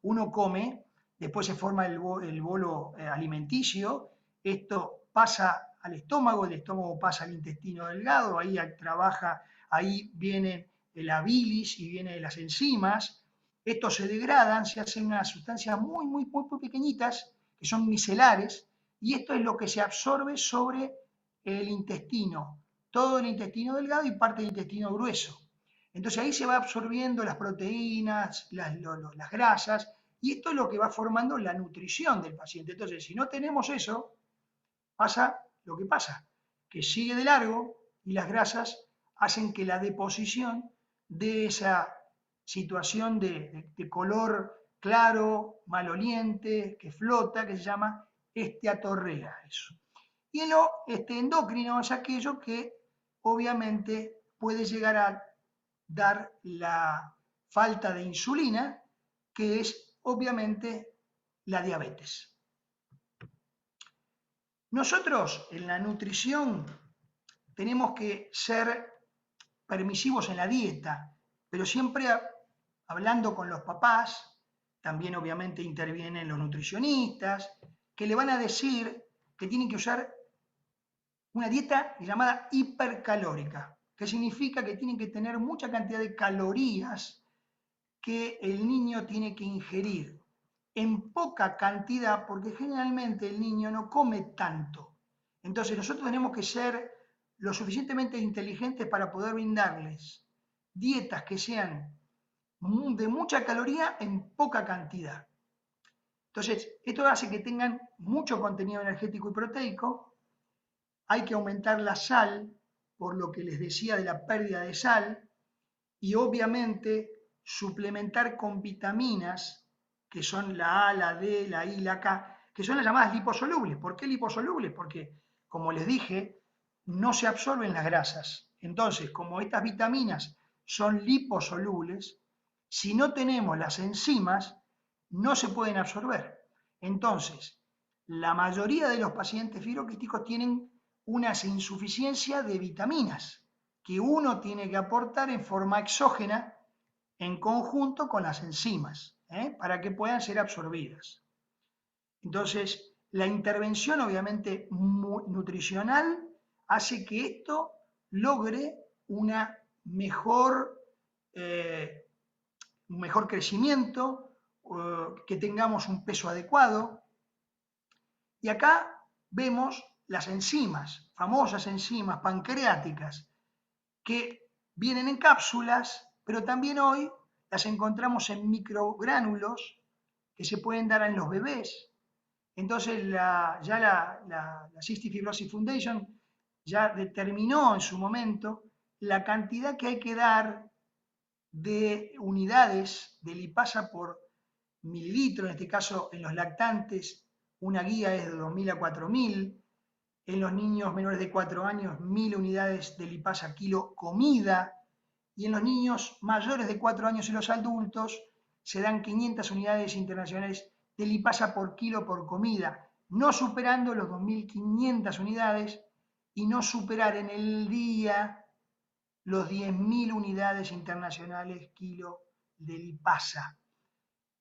uno come, después se forma el bolo alimenticio, esto pasa al estómago, el estómago pasa al intestino delgado, ahí viene la bilis y vienen las enzimas, estos se degradan, se hacen unas sustancias muy, muy, muy, muy pequeñitas, que son micelares, y esto es lo que se absorbe sobre el intestino, todo el intestino delgado y parte del intestino grueso. Entonces ahí se va absorbiendo las proteínas, las grasas, y esto es lo que va formando la nutrición del paciente. Entonces, si no tenemos eso, pasa lo que pasa, que sigue de largo y las grasas hacen que la deposición de esa situación de color claro, maloliente, que flota, que se llama esteatorrea. Eso. Y lo endocrino es aquello que obviamente puede llegar a dar la falta de insulina, que es obviamente la diabetes. Nosotros en la nutrición tenemos que ser permisivos en la dieta, pero siempre hablando con los papás, también obviamente intervienen los nutricionistas, que le van a decir que tienen que usar una dieta llamada hipercalórica, que significa que tienen que tener mucha cantidad de calorías que el niño tiene que ingerir en poca cantidad, porque generalmente el niño no come tanto. Entonces nosotros tenemos que ser lo suficientemente inteligentes para poder brindarles dietas que sean de mucha caloría en poca cantidad. Entonces, esto hace que tengan mucho contenido energético y proteico. Hay que aumentar la sal, por lo que les decía de la pérdida de sal, y obviamente suplementar con vitaminas que son la A, la D, la I, la K, que son las llamadas liposolubles. ¿Por qué liposolubles? Porque, como les dije, no se absorben las grasas. Entonces, como estas vitaminas son liposolubles, si no tenemos las enzimas, no se pueden absorber. Entonces, la mayoría de los pacientes fibroquísticos tienen una insuficiencia de vitaminas que uno tiene que aportar en forma exógena en conjunto con las enzimas, para que puedan ser absorbidas. Entonces, la intervención obviamente nutricional hace que esto logre un mejor crecimiento, que tengamos un peso adecuado. Y acá vemos las enzimas, famosas enzimas pancreáticas, que vienen en cápsulas, pero también hoy las encontramos en microgránulos que se pueden dar en los bebés. Entonces la Cystic Fibrosis Foundation ya determinó en su momento la cantidad que hay que dar de unidades de lipasa por mililitro, en este caso en los lactantes una guía es de 2.000 a 4.000, en los niños menores de 4 años 1.000 unidades de lipasa kilo comida, y en los niños mayores de 4 años y los adultos se dan 500 unidades internacionales de lipasa por kilo por comida, no superando los 2.500 unidades y no superar en el día los 10.000 unidades internacionales kilo de lipasa.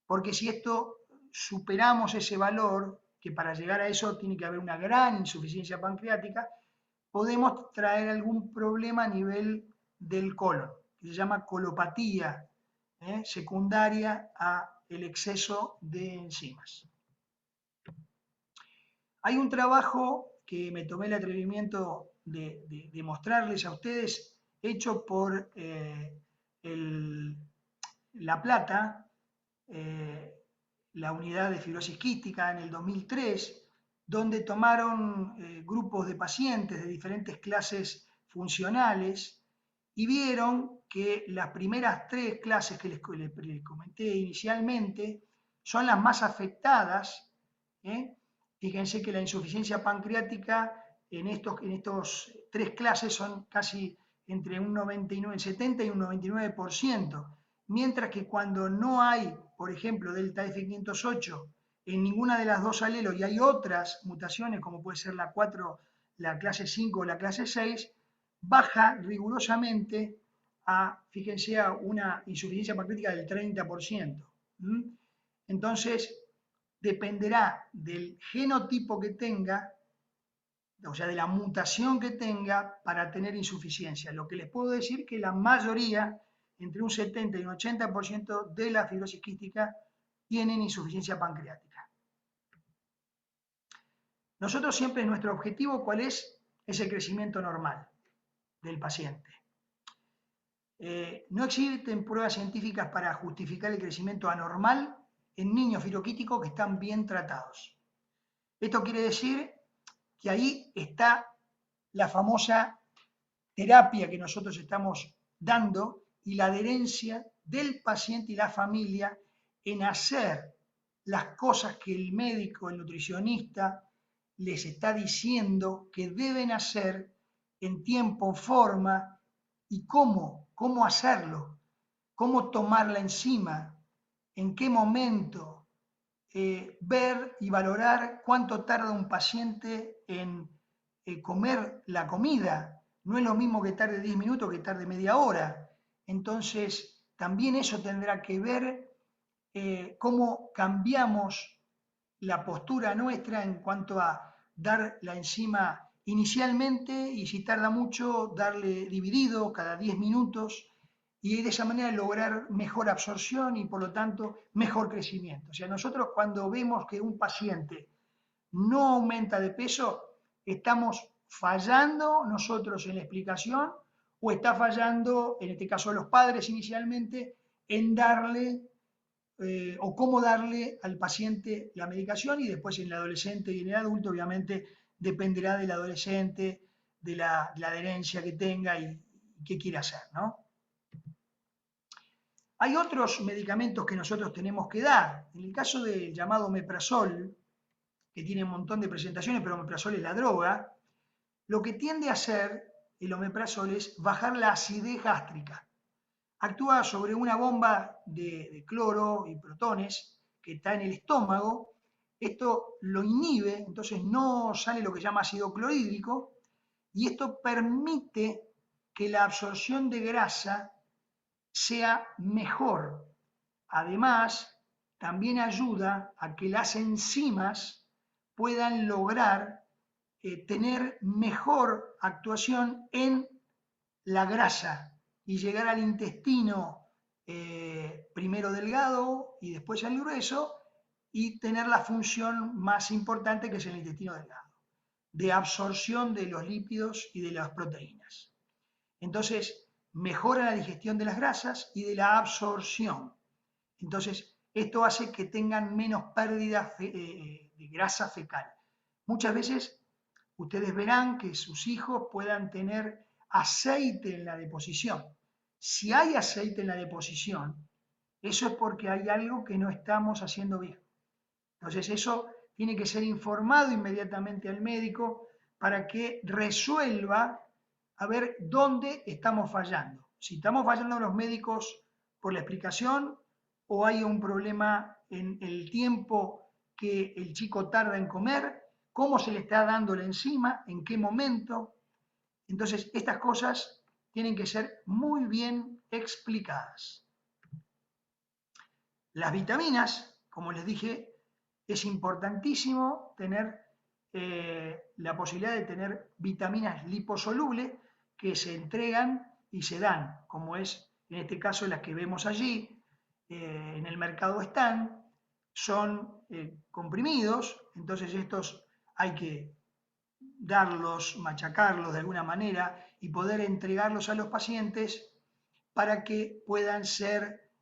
Porque si esto superamos ese valor, que para llegar a eso tiene que haber una gran insuficiencia pancreática, podemos traer algún problema a nivel del colon, que se llama colopatía, secundaria al exceso de enzimas. Hay un trabajo que me tomé el atrevimiento de mostrarles a ustedes, hecho por La Plata, la unidad de fibrosis quística en el 2003, donde tomaron grupos de pacientes de diferentes clases funcionales y vieron que las primeras 3 clases que les comenté inicialmente son las más afectadas. Fíjense que la insuficiencia pancreática en estos 3 clases son casi entre un 99, 70 y un 99%, mientras que cuando no hay, por ejemplo, delta F508 en ninguna de las 2 alelos y hay otras mutaciones, como puede ser la 4, la clase 5 o la clase 6, baja rigurosamente fíjense, a una insuficiencia pancreática del 30%. Entonces, dependerá del genotipo que tenga, o sea, de la mutación que tenga para tener insuficiencia. Lo que les puedo decir es que la mayoría, entre un 70 y un 80% de la fibrosis quística, tienen insuficiencia pancreática. Nosotros siempre, nuestro objetivo, ¿cuál es? Es el crecimiento normal del paciente. No existen pruebas científicas para justificar el crecimiento anormal en niños fibroquísticos que están bien tratados. Esto quiere decir que ahí está la famosa terapia que nosotros estamos dando y la adherencia del paciente y la familia en hacer las cosas que el médico, el nutricionista, les está diciendo que deben hacer en tiempo, forma y cómo hacerlo, cómo tomar la enzima, en qué momento, ver y valorar cuánto tarda un paciente en comer la comida. No es lo mismo que tarde 10 minutos que tarde media hora. Entonces, también eso tendrá que ver cómo cambiamos la postura nuestra en cuanto a dar la enzima inicialmente y si tarda mucho, darle dividido cada 10 minutos y de esa manera lograr mejor absorción y por lo tanto mejor crecimiento. O sea, nosotros cuando vemos que un paciente no aumenta de peso, estamos fallando nosotros en la explicación o está fallando, en este caso los padres inicialmente, en darle o cómo darle al paciente la medicación y después en el adolescente y en el adulto obviamente dependerá del adolescente, de la adherencia que tenga y qué quiere hacer, ¿no? Hay otros medicamentos que nosotros tenemos que dar. En el caso del llamado omeprazol, que tiene un montón de presentaciones, pero omeprazol es la droga, lo que tiende a hacer el omeprazol es bajar la acidez gástrica. Actúa sobre una bomba de cloro y protones que está en el estómago. Esto lo inhibe, entonces no sale lo que se llama ácido clorhídrico, y esto permite que la absorción de grasa sea mejor. Además, también ayuda a que las enzimas puedan lograr tener mejor actuación en la grasa y llegar al intestino primero delgado y después al grueso, y tener la función más importante, que es el intestino delgado, de absorción de los lípidos y de las proteínas. Entonces, mejora la digestión de las grasas y de la absorción. Entonces, esto hace que tengan menos pérdida de grasa fecal. Muchas veces ustedes verán que sus hijos puedan tener aceite en la deposición. Si hay aceite en la deposición, eso es porque hay algo que no estamos haciendo bien. Entonces, eso tiene que ser informado inmediatamente al médico para que resuelva a ver dónde estamos fallando. Si estamos fallando los médicos por la explicación, o hay un problema en el tiempo que el chico tarda en comer, cómo se le está dando la enzima, en qué momento. Entonces, estas cosas tienen que ser muy bien explicadas. Las vitaminas, como les dije, es importantísimo tener la posibilidad de tener vitaminas liposolubles que se entregan y se dan, como es en este caso las que vemos allí. En el mercado están, son comprimidos, entonces estos hay que darlos, machacarlos de alguna manera y poder entregarlos a los pacientes para que puedan ser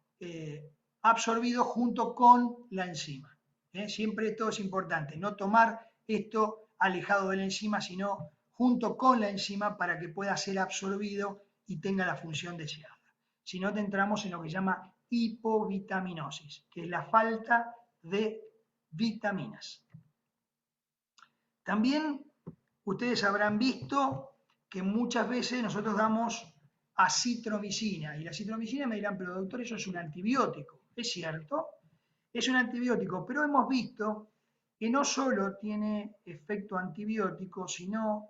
absorbidos junto con la enzima. Siempre esto es importante, no tomar esto alejado de la enzima, sino junto con la enzima para que pueda ser absorbido y tenga la función deseada. Si no, entramos en lo que se llama hipovitaminosis, que es la falta de vitaminas. También ustedes habrán visto que muchas veces nosotros damos acitromicina, y la acitromicina me dirán, pero doctor, eso es un antibiótico. Es cierto, es un antibiótico, pero hemos visto que no solo tiene efecto antibiótico, sino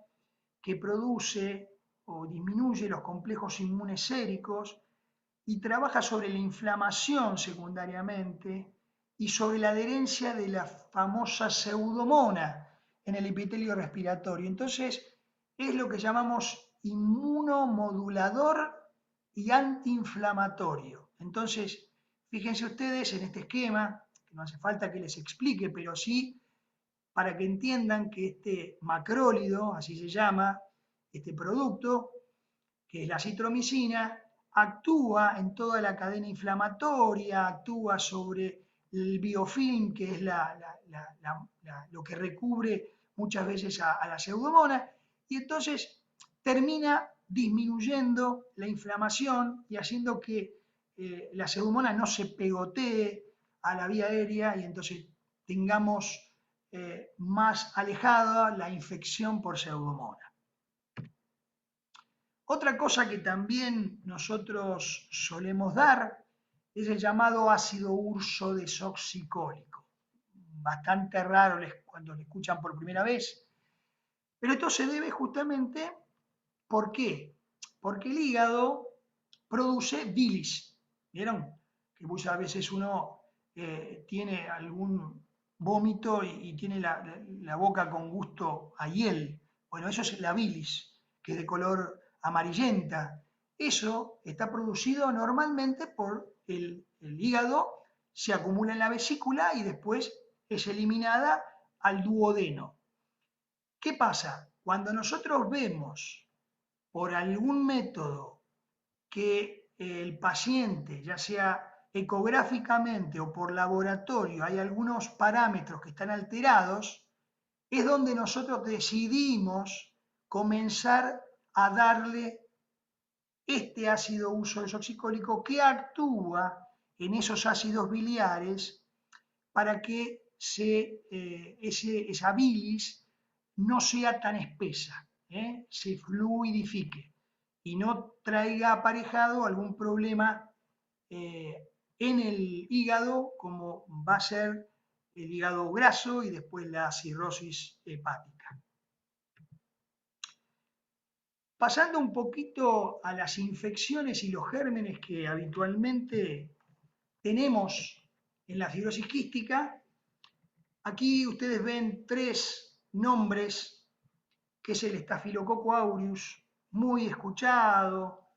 que produce o disminuye los complejos inmunes séricos y trabaja sobre la inflamación secundariamente y sobre la adherencia de la famosa pseudomona en el epitelio respiratorio. Entonces, es lo que llamamos inmunomodulador y antiinflamatorio. Entonces, fíjense ustedes en este esquema, que no hace falta que les explique, pero sí para que entiendan que este macrólido, así se llama, este producto, que es la acitromicina, actúa en toda la cadena inflamatoria, actúa sobre el biofilm, que es lo que recubre muchas veces a la pseudomona, y entonces termina disminuyendo la inflamación y haciendo que la pseudomona no se pegotee a la vía aérea y entonces tengamos más alejada la infección por pseudomona. Otra cosa que también nosotros solemos dar es el llamado ácido ursodesoxicólico. Bastante raro cuando lo escuchan por primera vez, pero esto se debe justamente, ¿por qué? Porque el hígado produce bilis. ¿Vieron? Que muchas veces uno tiene algún vómito y tiene la boca con gusto a hiel. Bueno, eso es la bilis, que es de color amarillenta. Eso está producido normalmente por el hígado, se acumula en la vesícula y después es eliminada al duodeno. ¿Qué pasa? Cuando nosotros vemos por algún método que el paciente, ya sea ecográficamente o por laboratorio, hay algunos parámetros que están alterados, es donde nosotros decidimos comenzar a darle este ácido uso desoxicólico que actúa en esos ácidos biliares para que esa bilis no sea tan espesa, se fluidifique y no traiga aparejado algún problema en el hígado, como va a ser el hígado graso y después la cirrosis hepática. Pasando un poquito a las infecciones y los gérmenes que habitualmente tenemos en la fibrosis quística, aquí ustedes ven 3 nombres, que es el Staphylococcus aureus, muy escuchado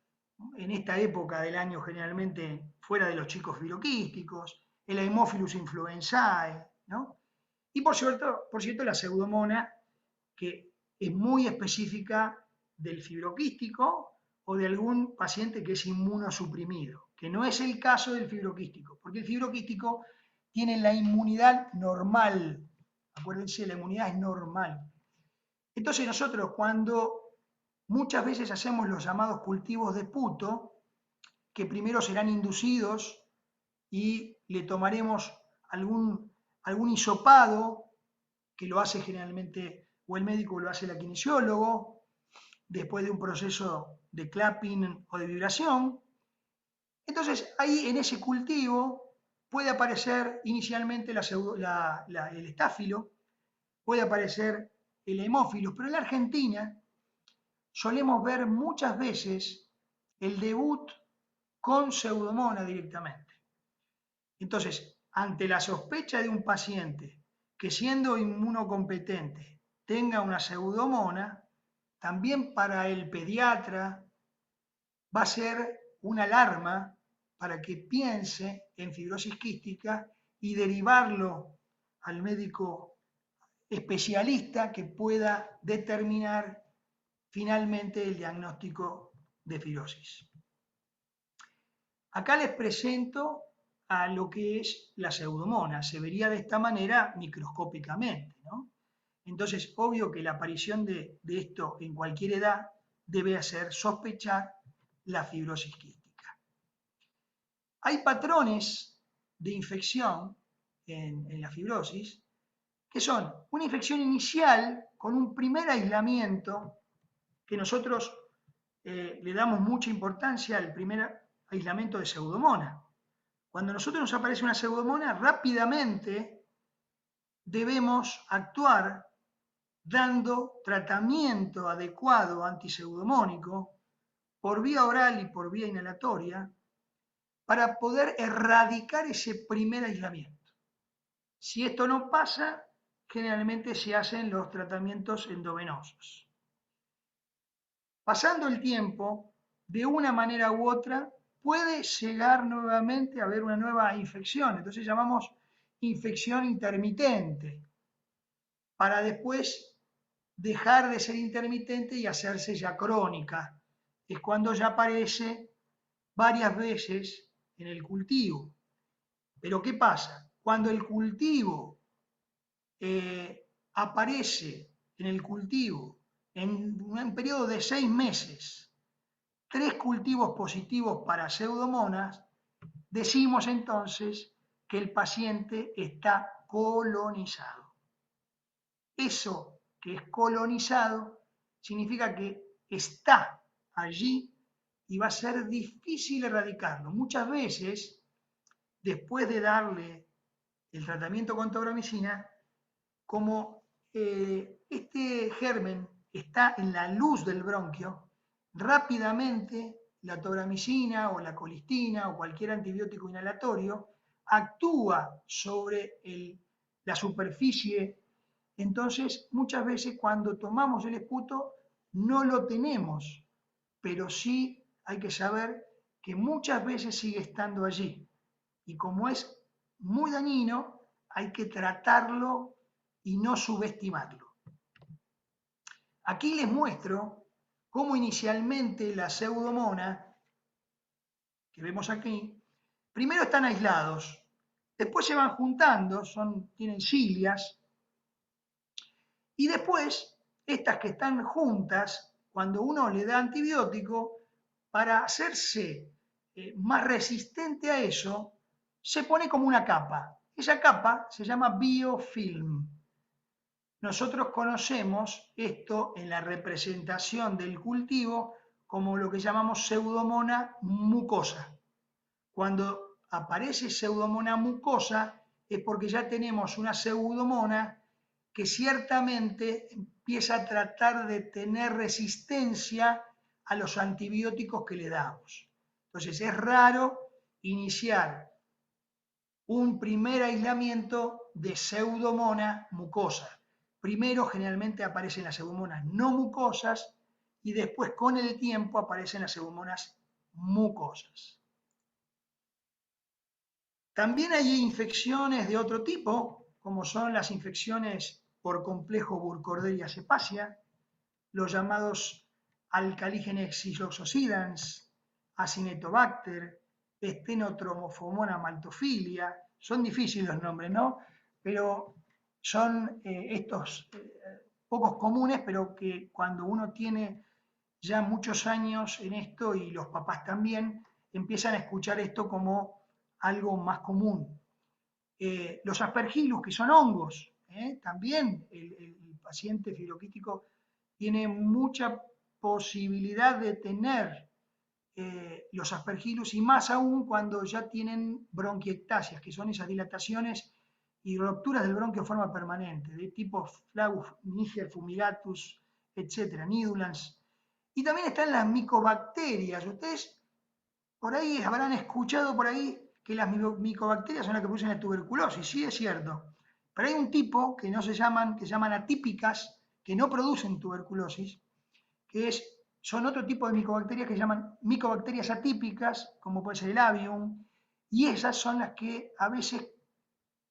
en esta época del año generalmente fuera de los chicos fibroquísticos, el Haemophilus influenzae, ¿no? Y por cierto la Pseudomonas, que es muy específica del fibroquístico o de algún paciente que es inmunosuprimido, que no es el caso del fibroquístico, porque el fibroquístico tiene la inmunidad normal. Acuérdense, la inmunidad es normal. Entonces nosotros cuando muchas veces hacemos los llamados cultivos de Puto, que primero serán inducidos y le tomaremos algún hisopado, que lo hace generalmente o el médico o lo hace el kinesiólogo, después de un proceso de clapping o de vibración. Entonces ahí en ese cultivo puede aparecer inicialmente el estáfilo, puede aparecer el hemófilo, pero en la Argentina solemos ver muchas veces el debut con Pseudomonas directamente. Entonces, ante la sospecha de un paciente que siendo inmunocompetente tenga una Pseudomonas, también para el pediatra va a ser una alarma para que piense en fibrosis quística y derivarlo al médico especialista que pueda determinar finalmente el diagnóstico de fibrosis. Acá les presento a lo que es la Pseudomonas. Se vería de esta manera microscópicamente, ¿no? Entonces, obvio que la aparición de esto en cualquier edad debe hacer sospechar la fibrosis quística. Hay patrones de infección en la fibrosis que son una infección inicial con un primer aislamiento, que nosotros le damos mucha importancia al primer aislamiento de Pseudomonas. Cuando a nosotros nos aparece una Pseudomonas, rápidamente debemos actuar dando tratamiento adecuado antipseudomónico por vía oral y por vía inhalatoria para poder erradicar ese primer aislamiento. Si esto no pasa, generalmente se hacen los tratamientos endovenosos. Pasando el tiempo, de una manera u otra, puede llegar nuevamente a haber una nueva infección. Entonces llamamos infección intermitente, para después dejar de ser intermitente y hacerse ya crónica. Es cuando ya aparece varias veces en el cultivo. Pero ¿qué pasa? Cuando el cultivo aparece en el cultivo en un periodo de 6 meses, 3 cultivos positivos para Pseudomonas, decimos entonces que el paciente está colonizado. Eso que es colonizado significa que está allí y va a ser difícil erradicarlo. Muchas veces, después de darle el tratamiento con tobramicina, como este germen está en la luz del bronquio, rápidamente la tobramicina o la colistina o cualquier antibiótico inhalatorio actúa sobre la superficie. Entonces, muchas veces cuando tomamos el esputo no lo tenemos, pero sí hay que saber que muchas veces sigue estando allí. Y como es muy dañino, hay que tratarlo y no subestimarlo. Aquí les muestro cómo inicialmente la Pseudomonas, que vemos aquí, primero están aislados, después se van juntando, tienen cilias, y después estas que están juntas, cuando uno le da antibiótico, para hacerse más resistente a eso, se pone como una capa. Esa capa se llama biofilm. Nosotros conocemos esto en la representación del cultivo como lo que llamamos Pseudomonas mucosa. Cuando aparece Pseudomonas mucosa es porque ya tenemos una Pseudomonas que ciertamente empieza a tratar de tener resistencia a los antibióticos que le damos. Entonces es raro iniciar un primer aislamiento de Pseudomonas mucosa. Primero generalmente aparecen las Pseudomonas no mucosas y después con el tiempo aparecen las Pseudomonas mucosas. También hay infecciones de otro tipo, como son las infecciones por complejo Burkholderia cepacia, los llamados alcalígenes xyloxocidans, Acinetobacter, Stenotromophomonas maltophilia. Son difíciles los nombres, ¿no? Pero son estos pocos comunes, pero que cuando uno tiene ya muchos años en esto y los papás también, empiezan a escuchar esto como algo más común. Los aspergillus, que son hongos, también el paciente fibroquístico tiene mucha posibilidad de tener los aspergillus y más aún cuando ya tienen bronquiectasias, que son esas dilataciones y rupturas del bronquio de forma permanente, de tipo Flavus niger fumigatus, etc., nidulans. Y también están las micobacterias. Ustedes por ahí habrán escuchado por ahí que las micobacterias son las que producen la tuberculosis. Sí, es cierto. Pero hay un tipo que no se llaman, que se llaman atípicas, que no producen tuberculosis, que son otro tipo de micobacterias que se llaman micobacterias atípicas, como puede ser el avium, y esas son las que a veces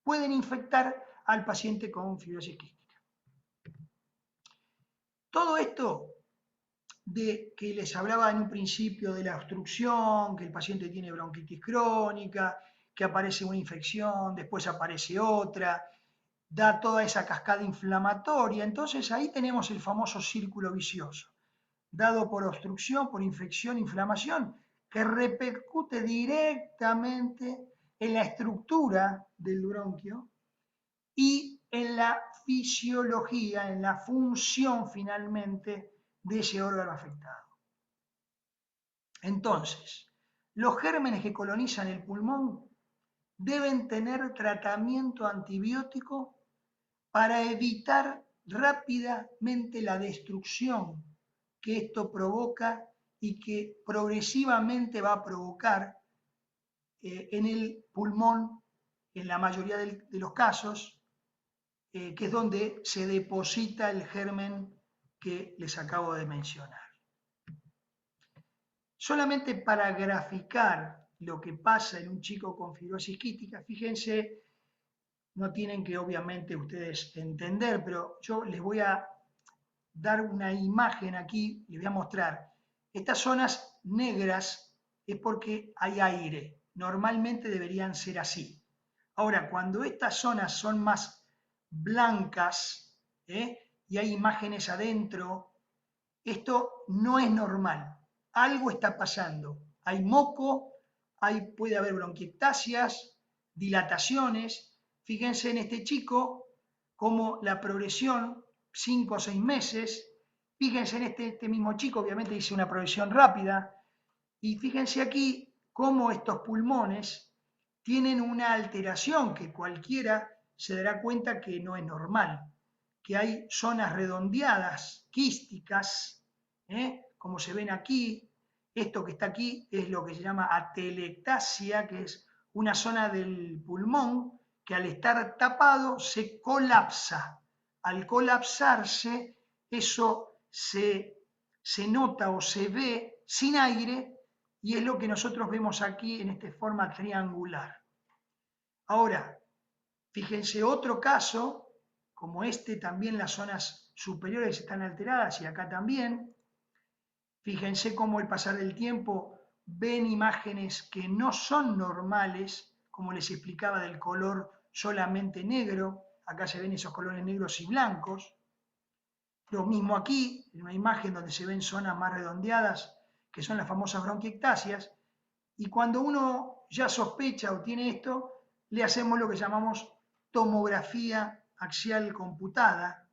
pueden infectar al paciente con fibrosis quística. Todo esto de que les hablaba en un principio de la obstrucción, que el paciente tiene bronquitis crónica, que aparece una infección, después aparece otra, da toda esa cascada inflamatoria. Entonces ahí tenemos el famoso círculo vicioso, dado por obstrucción, por infección, inflamación, que repercute directamente en la estructura del bronquio y en la fisiología, en la función finalmente de ese órgano afectado. Entonces, los gérmenes que colonizan el pulmón deben tener tratamiento antibiótico para evitar rápidamente la destrucción que esto provoca y que progresivamente va a provocar en el pulmón, en la mayoría de los casos, que es donde se deposita el germen que les acabo de mencionar. Solamente para graficar lo que pasa en un chico con fibrosis quística, fíjense, no tienen que obviamente ustedes entender, pero yo les voy a dar una imagen aquí, les voy a mostrar. Estas zonas negras es porque hay aire, normalmente deberían ser así. Ahora, cuando estas zonas son más blancas y hay imágenes adentro, esto no es normal. Algo está pasando. Hay moco, puede haber bronquiectasias, dilataciones. Fíjense en este chico cómo la progresión, 5 o 6 meses. Fíjense en este mismo chico, obviamente dice una progresión rápida. Y fíjense aquí cómo estos pulmones tienen una alteración que cualquiera se dará cuenta que no es normal, que hay zonas redondeadas, quísticas, como se ven aquí. Esto que está aquí es lo que se llama atelectasia, que es una zona del pulmón que al estar tapado se colapsa. Al colapsarse, eso se nota o se ve sin aire y es lo que nosotros vemos aquí en esta forma triangular. Ahora, fíjense otro caso, como este también las zonas superiores están alteradas y acá también. Fíjense cómo al pasar del tiempo ven imágenes que no son normales, como les explicaba del color solamente negro. Acá se ven esos colores negros y blancos. Lo mismo aquí, en una imagen donde se ven zonas más redondeadas que son las famosas bronquiectasias, y cuando uno ya sospecha o tiene esto, le hacemos lo que llamamos tomografía axial computada,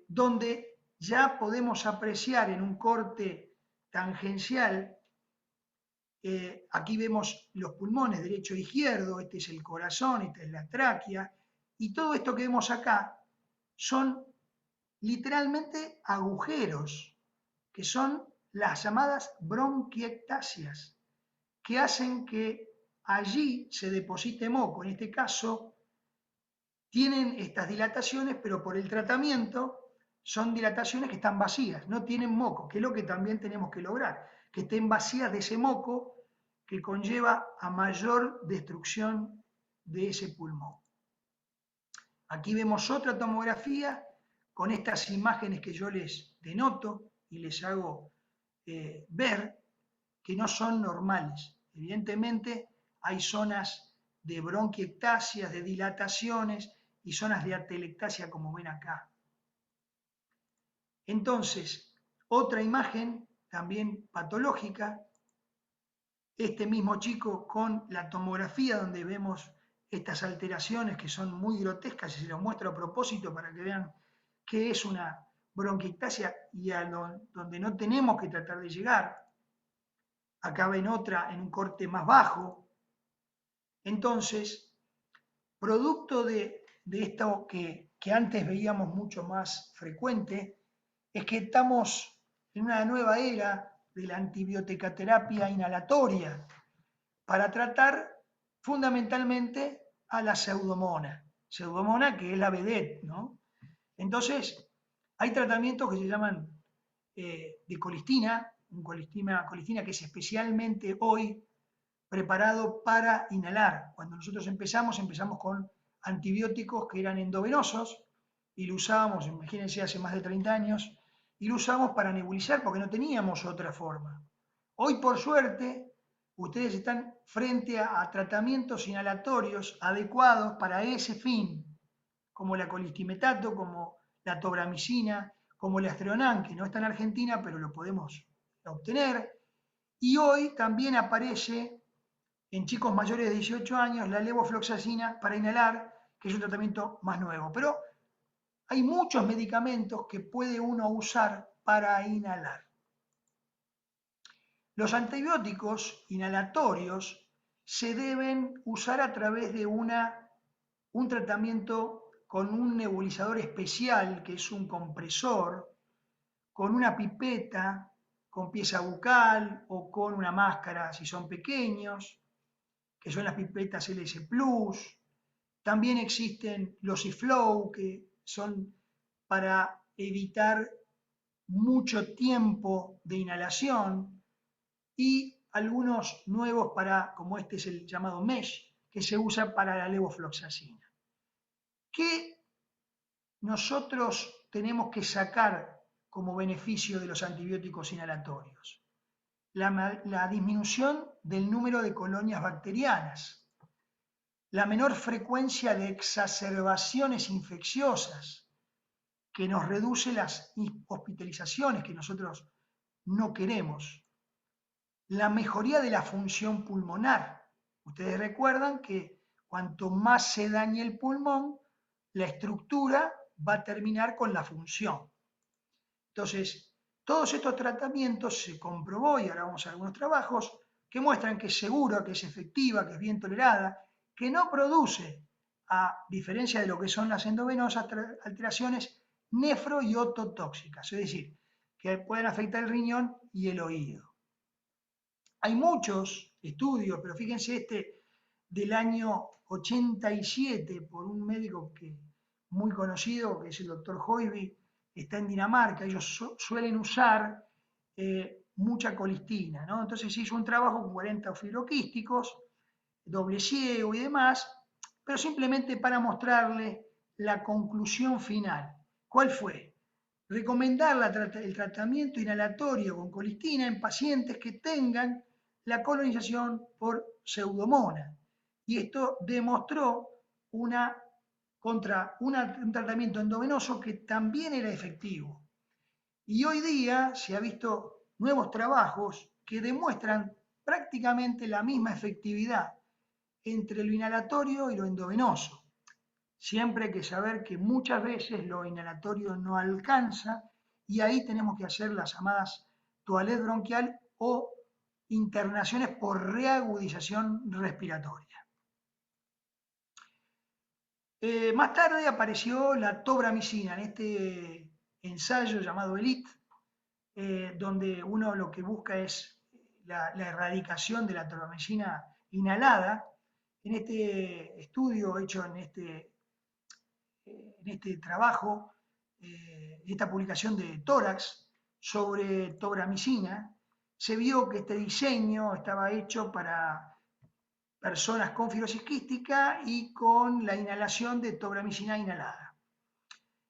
donde ya podemos apreciar en un corte tangencial, aquí vemos los pulmones derecho e izquierdo, este es el corazón, esta es la tráquea, y todo esto que vemos acá son literalmente agujeros, que son las llamadas bronquiectasias, que hacen que allí se deposite moco. En este caso, tienen estas dilataciones, pero por el tratamiento son dilataciones que están vacías, no tienen moco, que es lo que también tenemos que lograr, que estén vacías de ese moco que conlleva a mayor destrucción de ese pulmón. Aquí vemos otra tomografía con estas imágenes que yo les denoto y les hago ver que no son normales. Evidentemente hay zonas de bronquiectasias, de dilataciones y zonas de atelectasia como ven acá. Entonces, otra imagen también patológica, este mismo chico con la tomografía donde vemos estas alteraciones que son muy grotescas y se los muestro a propósito para que vean qué es una bronquiectasia y a donde no tenemos que tratar de llegar. Acá ven otra en un corte más bajo. Entonces, producto de esto que antes veíamos mucho más frecuente, es que estamos en una nueva era de la antibioticaterapia inhalatoria para tratar fundamentalmente a la pseudomonas que es la vedette, ¿no? Entonces, hay tratamientos que se llaman de colistina, colistina que es especialmente hoy preparado para inhalar. Cuando nosotros empezamos con antibióticos que eran endovenosos y lo usábamos, imagínense, hace más de 30 años, y lo usamos para nebulizar porque no teníamos otra forma. Hoy, por suerte, ustedes están frente a tratamientos inhalatorios adecuados para ese fin, como la colistimetato, como la tobramicina, como el Astreonam, que no está en Argentina, pero lo podemos obtener. Y hoy también aparece en chicos mayores de 18 años la levofloxacina para inhalar, que es un tratamiento más nuevo. Pero hay muchos medicamentos que puede uno usar para inhalar. Los antibióticos inhalatorios se deben usar a través de un tratamiento con un nebulizador especial, que es un compresor, con una pipeta, con pieza bucal o con una máscara si son pequeños, que son las pipetas LS+. También existen los Ciflow, que son para evitar mucho tiempo de inhalación, y algunos nuevos como este es el llamado Mesh, que se usa para la levofloxacina. ¿Qué nosotros tenemos que sacar como beneficio de los antibióticos inhalatorios? La disminución del número de colonias bacterianas, la menor frecuencia de exacerbaciones infecciosas, que nos reduce las hospitalizaciones que nosotros no queremos, la mejoría de la función pulmonar. Ustedes recuerdan que cuanto más se dañe el pulmón, la estructura va a terminar con la función. Entonces, todos estos tratamientos se comprobó, y ahora vamos a algunos trabajos, que muestran que es segura, que es efectiva, que es bien tolerada, que no produce, a diferencia de lo que son las endovenosas, alteraciones nefro y ototóxicas, es decir, que pueden afectar el riñón y el oído. Hay muchos estudios, pero fíjense este del año 87 por un médico muy conocido, que es el doctor Hoiby, está en Dinamarca. Ellos suelen usar mucha colistina, ¿no? Entonces se hizo un trabajo con 40 fibroquísticos, doble ciego y demás, pero simplemente para mostrarle la conclusión final. ¿Cuál fue? Recomendar el tratamiento inhalatorio con colistina en pacientes que tengan la colonización por pseudomonas. Y esto demostró un tratamiento endovenoso que también era efectivo. Y hoy día se ha visto nuevos trabajos que demuestran prácticamente la misma efectividad entre lo inhalatorio y lo endovenoso. Siempre hay que saber que muchas veces lo inhalatorio no alcanza y ahí tenemos que hacer las llamadas toilette bronquial o internaciones por reagudización respiratoria. Más tarde apareció la tobramicina en este ensayo llamado ELITE, donde uno lo que busca es la erradicación de la tobramicina inhalada. En este estudio hecho en este trabajo, esta publicación de Tórax sobre tobramicina, se vio que este diseño estaba hecho para personas con fibrosis quística y con la inhalación de tobramicina inhalada.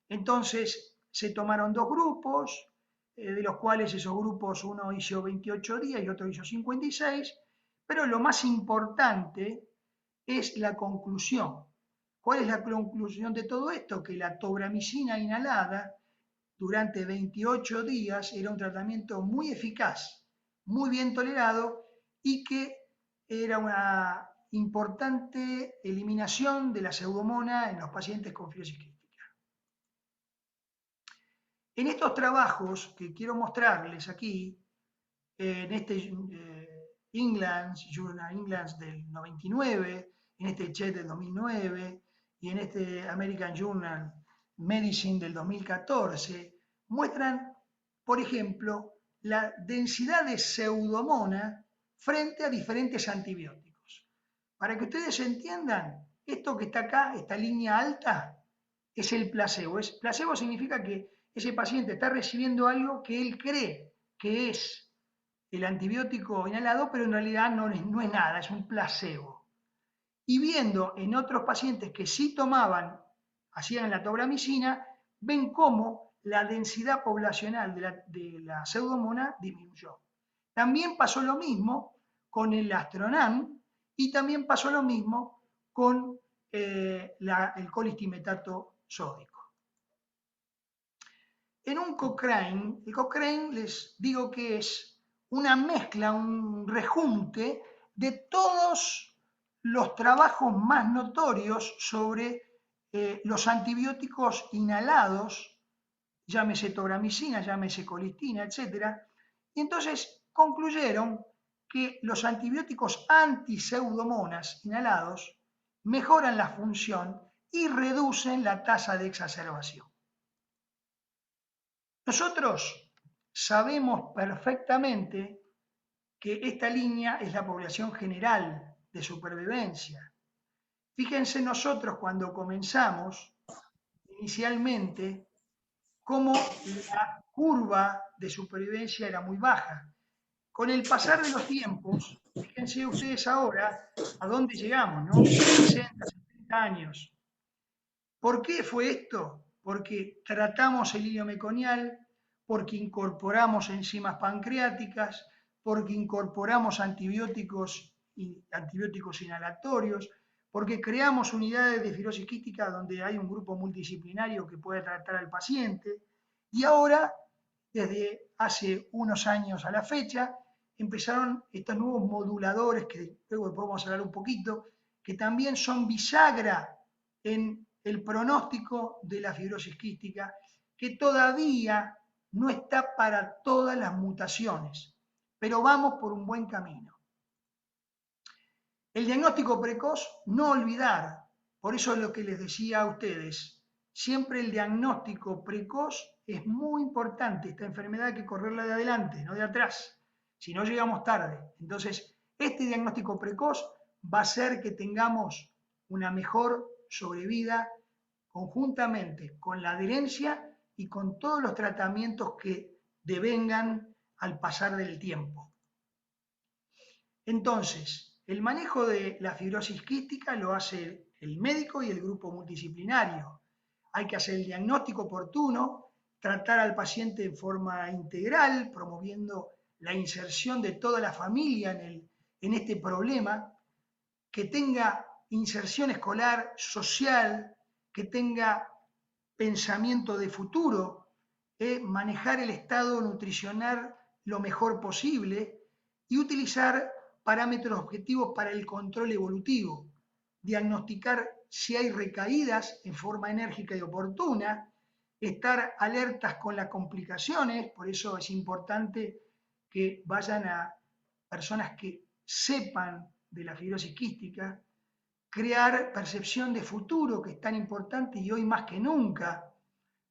Entonces se tomaron dos grupos, de los cuales esos grupos uno hizo 28 días y otro hizo 56, pero lo más importante es la conclusión. ¿Cuál es la conclusión de todo esto? Que la tobramicina inhalada durante 28 días era un tratamiento muy eficaz, muy bien tolerado y que era una importante eliminación de la pseudomonas en los pacientes con fibrosis quística. En estos trabajos que quiero mostrarles aquí, en este England's del 99, en este CHET del 2009 y en este American Journal Medicine del 2014, muestran, por ejemplo, la densidad de pseudomonas frente a diferentes antibióticos. Para que ustedes entiendan, esto que está acá, esta línea alta, es el placebo. Placebo significa que ese paciente está recibiendo algo que él cree que es el antibiótico inhalado, pero en realidad no es nada, es un placebo. Y viendo en otros pacientes que sí tomaban, hacían la tobramicina, ven cómo la densidad poblacional de la pseudomona disminuyó. También pasó lo mismo con el Astronan y también pasó lo mismo con el colistimetato sódico. En un Cochrane, el Cochrane les digo que es una mezcla, un rejunte de todos los trabajos más notorios sobre los antibióticos inhalados, llámese tobramicina, llámese colistina, etc. Y entonces concluyeron que los antibióticos anti-pseudomonas inhalados mejoran la función y reducen la tasa de exacerbación. Nosotros sabemos perfectamente que esta línea es la población general de supervivencia. Fíjense nosotros cuando comenzamos, inicialmente, cómo la curva de supervivencia era muy baja. Con el pasar de los tiempos, fíjense ustedes ahora a dónde llegamos, ¿no? 60, 70 años. ¿Por qué fue esto? Porque tratamos el hilo meconial, porque incorporamos enzimas pancreáticas, porque incorporamos antibióticos inhalatorios, porque creamos unidades de fibrosis quística donde hay un grupo multidisciplinario que puede tratar al paciente. Y ahora, desde hace unos años a la fecha, empezaron estos nuevos moduladores, que luego podemos hablar un poquito, que también son bisagra en el pronóstico de la fibrosis quística, que todavía no está para todas las mutaciones, pero vamos por un buen camino. El diagnóstico precoz, no olvidar, por eso es lo que les decía a ustedes, siempre el diagnóstico precoz es muy importante. Esta enfermedad hay que correrla de adelante, no de atrás, si no llegamos tarde. Entonces, este diagnóstico precoz va a hacer que tengamos una mejor sobrevida conjuntamente con la adherencia y con todos los tratamientos que devengan al pasar del tiempo. Entonces, el manejo de la fibrosis quística lo hace el médico y el grupo multidisciplinario. Hay que hacer el diagnóstico oportuno, tratar al paciente en forma integral, promoviendo la inserción de toda la familia en este problema, que tenga inserción escolar, social, que tenga pensamiento de futuro, manejar el estado nutricional lo mejor posible y utilizar parámetros objetivos para el control evolutivo, diagnosticar si hay recaídas en forma enérgica y oportuna, estar alertas con las complicaciones, por eso es importante que vayan a personas que sepan de la fibrosis quística, crear percepción de futuro, que es tan importante y hoy más que nunca,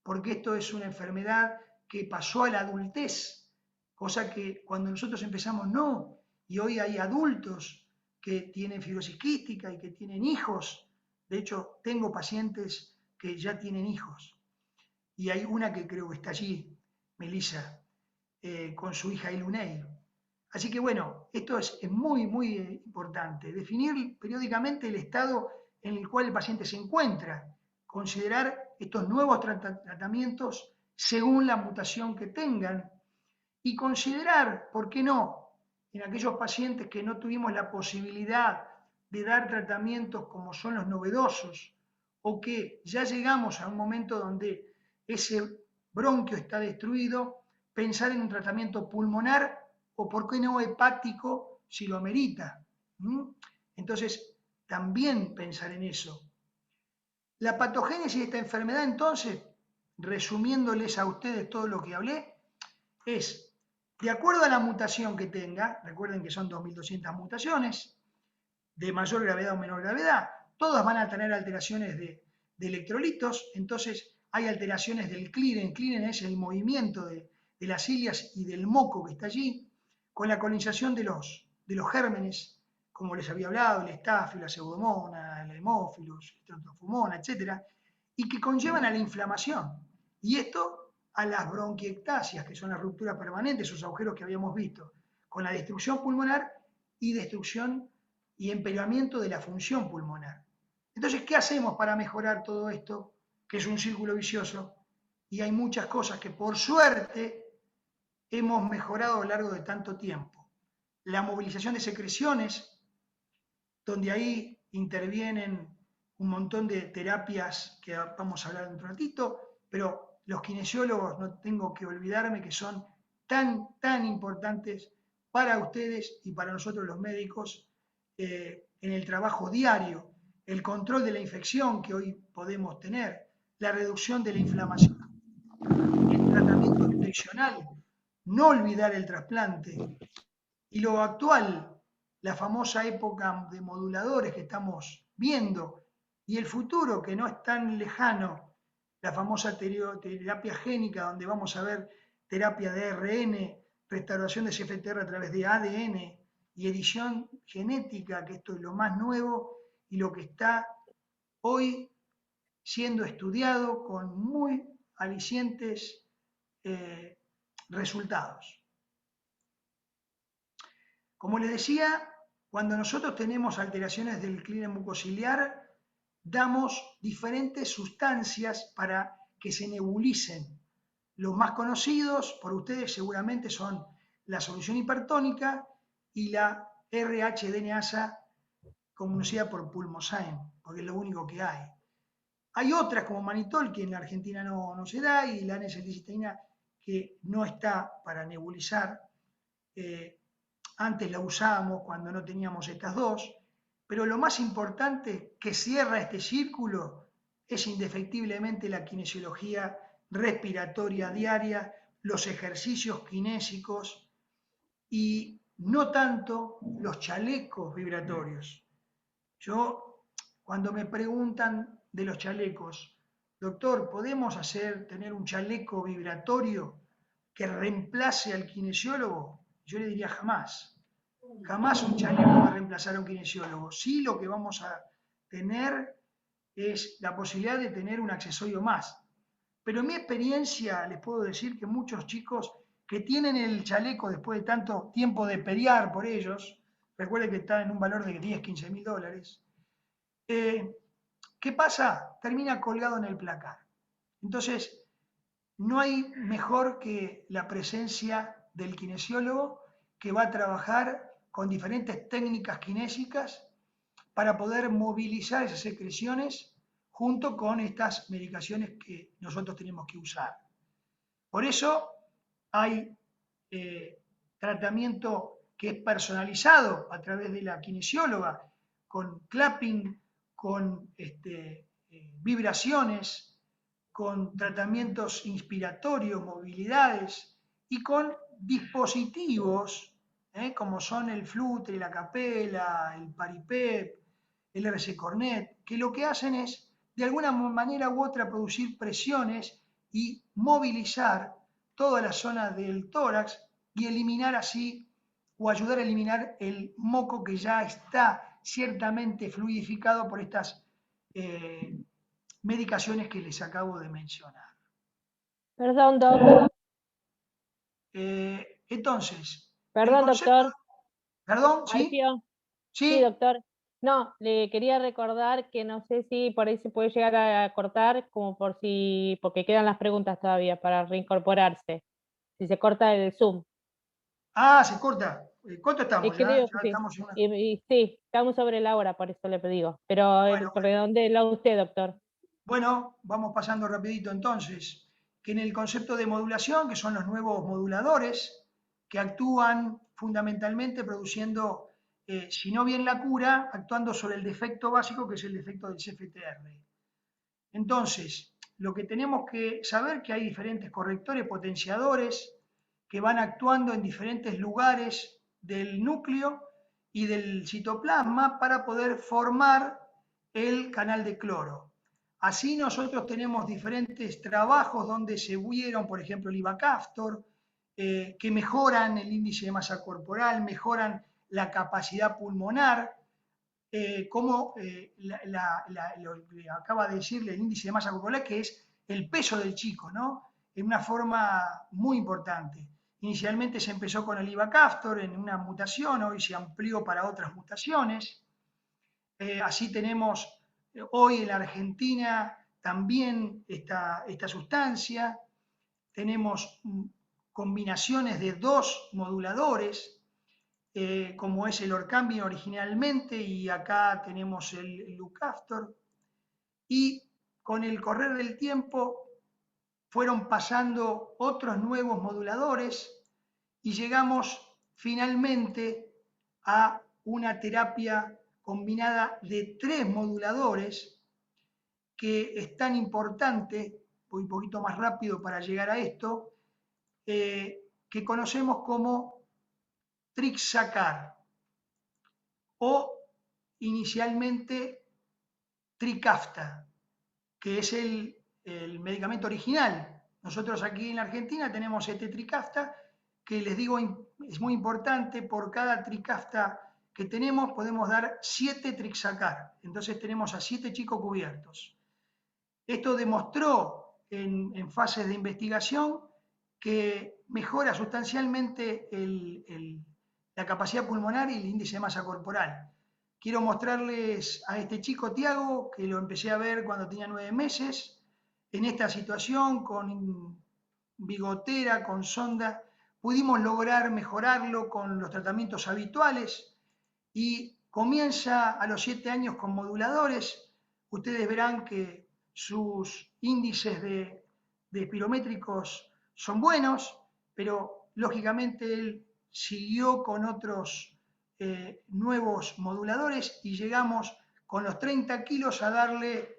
porque esto es una enfermedad que pasó a la adultez, cosa que cuando nosotros empezamos no, y hoy hay adultos que tienen fibrosis quística y que tienen hijos. De hecho, tengo pacientes que ya tienen hijos, y hay una que creo que está allí, Melissa, con su hija Ilunei. Así que bueno, esto es muy, muy importante. Definir periódicamente el estado en el cual el paciente se encuentra, considerar estos nuevos tratamientos según la mutación que tengan y considerar, ¿por qué no?, en aquellos pacientes que no tuvimos la posibilidad de dar tratamientos como son los novedosos o que ya llegamos a un momento donde ese bronquio está destruido, pensar en un tratamiento pulmonar o, por qué no, hepático, si lo amerita. Entonces, también pensar en eso. La patogénesis de esta enfermedad, entonces, resumiéndoles a ustedes todo lo que hablé, es, de acuerdo a la mutación que tenga, recuerden que son 2.200 mutaciones, de mayor gravedad o menor gravedad, todas van a tener alteraciones de electrolitos, entonces hay alteraciones del clíren. Clíren es el movimiento de las cilias y del moco que está allí, con la colonización de los gérmenes, como les había hablado, el estáfilo, la pseudomonas, el hemófilos, el streptofumona, etc., y que conllevan a la inflamación. Y esto a las bronquiectasias, que son las rupturas permanentes, esos agujeros que habíamos visto, con la destrucción pulmonar y destrucción y empeoramiento de la función pulmonar. Entonces, ¿qué hacemos para mejorar todo esto? Que es un círculo vicioso, y hay muchas cosas que por suerte hemos mejorado a lo largo de tanto tiempo. La movilización de secreciones, donde ahí intervienen un montón de terapias que vamos a hablar dentro de un ratito, pero los kinesiólogos, no tengo que olvidarme que son tan importantes para ustedes y para nosotros los médicos en el trabajo diario, el control de la infección que hoy podemos tener, la reducción de la inflamación, el tratamiento nutricional, no olvidar el trasplante. Y lo actual, la famosa época de moduladores que estamos viendo, y el futuro que no es tan lejano, la famosa terapia génica, donde vamos a ver terapia de ARN, restauración de CFTR a través de ADN y edición genética, que esto es lo más nuevo y lo que está hoy siendo estudiado con muy alicientes resultados. Como les decía, cuando nosotros tenemos alteraciones del clíren mucociliar, damos diferentes sustancias para que se nebulicen. Los más conocidos por ustedes seguramente son la solución hipertónica y la RH-DNasa, conocida por Pulmozyme, porque es lo único que hay. Hay otras como Manitol, que en la Argentina no se da, y la N-acetilcisteína, que no está para nebulizar. Antes la usábamos cuando no teníamos estas dos, pero lo más importante que cierra este círculo es indefectiblemente la kinesiología respiratoria diaria, los ejercicios kinésicos y no tanto los chalecos vibratorios. Yo, cuando me preguntan de los chalecos, doctor, ¿podemos tener un chaleco vibratorio que reemplace al kinesiólogo? Yo le diría jamás. Jamás un chaleco va a reemplazar a un kinesiólogo. Sí, lo que vamos a tener es la posibilidad de tener un accesorio más. Pero en mi experiencia les puedo decir que muchos chicos que tienen el chaleco después de tanto tiempo de pelear por ellos, recuerden que está en un valor de 10, 15 mil dólares, ¿qué pasa? Termina colgado en el placar. Entonces, no hay mejor que la presencia del kinesiólogo que va a trabajar con diferentes técnicas kinésicas para poder movilizar esas secreciones junto con estas medicaciones que nosotros tenemos que usar. Por eso hay tratamiento que es personalizado a través de la kinesióloga, con clapping, con vibraciones, con tratamientos inspiratorios, movilidades y con dispositivos como son el flute, la capela, el paripé, el RC Cornet, que lo que hacen es de alguna manera u otra producir presiones y movilizar toda la zona del tórax y eliminar así o ayudar a eliminar el moco que ya está ciertamente fluidificado por estas medicaciones que les acabo de mencionar. Perdón, doctor. Entonces, Perdón, doctor. ¿Perdón? ¿Sí? Alfio. ¿Sí? Sí, doctor. No, le quería recordar que no sé si por ahí se puede llegar a cortar, como porque quedan las preguntas todavía para reincorporarse. Si se corta el Zoom. Ah, se corta. ¿Cuánto estamos ya? Creo Ya que sí. estamos en una... Sí, estamos sobre la hora, por eso le digo. Pero Bueno, redondéelo usted, doctor. Bueno, vamos pasando rapidito entonces, que en el concepto de modulación, que son los nuevos moduladores, que actúan fundamentalmente produciendo, si no bien la cura, actuando sobre el defecto básico, que es el defecto del CFTR. Entonces, lo que tenemos que saber que hay diferentes correctores potenciadores que van actuando en diferentes lugares del núcleo y del citoplasma para poder formar el canal de cloro. Así nosotros tenemos diferentes trabajos donde se vieron, por ejemplo, el ivacaftor, que mejoran el índice de masa corporal, mejoran la capacidad pulmonar, como lo que acaba de decirle el índice de masa corporal, que es el peso del chico, ¿no? En una forma muy importante. Inicialmente se empezó con el ivacaftor en una mutación, hoy se amplió para otras mutaciones. Así tenemos hoy en la Argentina también esta sustancia. Tenemos combinaciones de dos moduladores, como es el Orkambi originalmente, y acá tenemos el Lucaftor, y con el correr del tiempo fueron pasando otros nuevos moduladores y llegamos finalmente a una terapia combinada de 3 moduladores que es tan importante, voy un poquito más rápido para llegar a esto, que conocemos como Trixacar, o inicialmente Trikafta, que es el medicamento original. Nosotros aquí en la Argentina tenemos este Trikafta, que les digo es muy importante, por cada Trikafta que tenemos podemos dar 7 Trixacar, entonces tenemos a 7 chicos cubiertos. Esto demostró en fases de investigación que mejora sustancialmente la capacidad pulmonar y el índice de masa corporal. Quiero mostrarles a este chico Tiago, que lo empecé a ver cuando tenía 9 meses, en esta situación, con bigotera, con sonda. Pudimos lograr mejorarlo con los tratamientos habituales y comienza a los 7 años con moduladores. Ustedes verán que sus índices de espirométricos son buenos, pero lógicamente él siguió con otros nuevos moduladores y llegamos con los 30 kilos a darle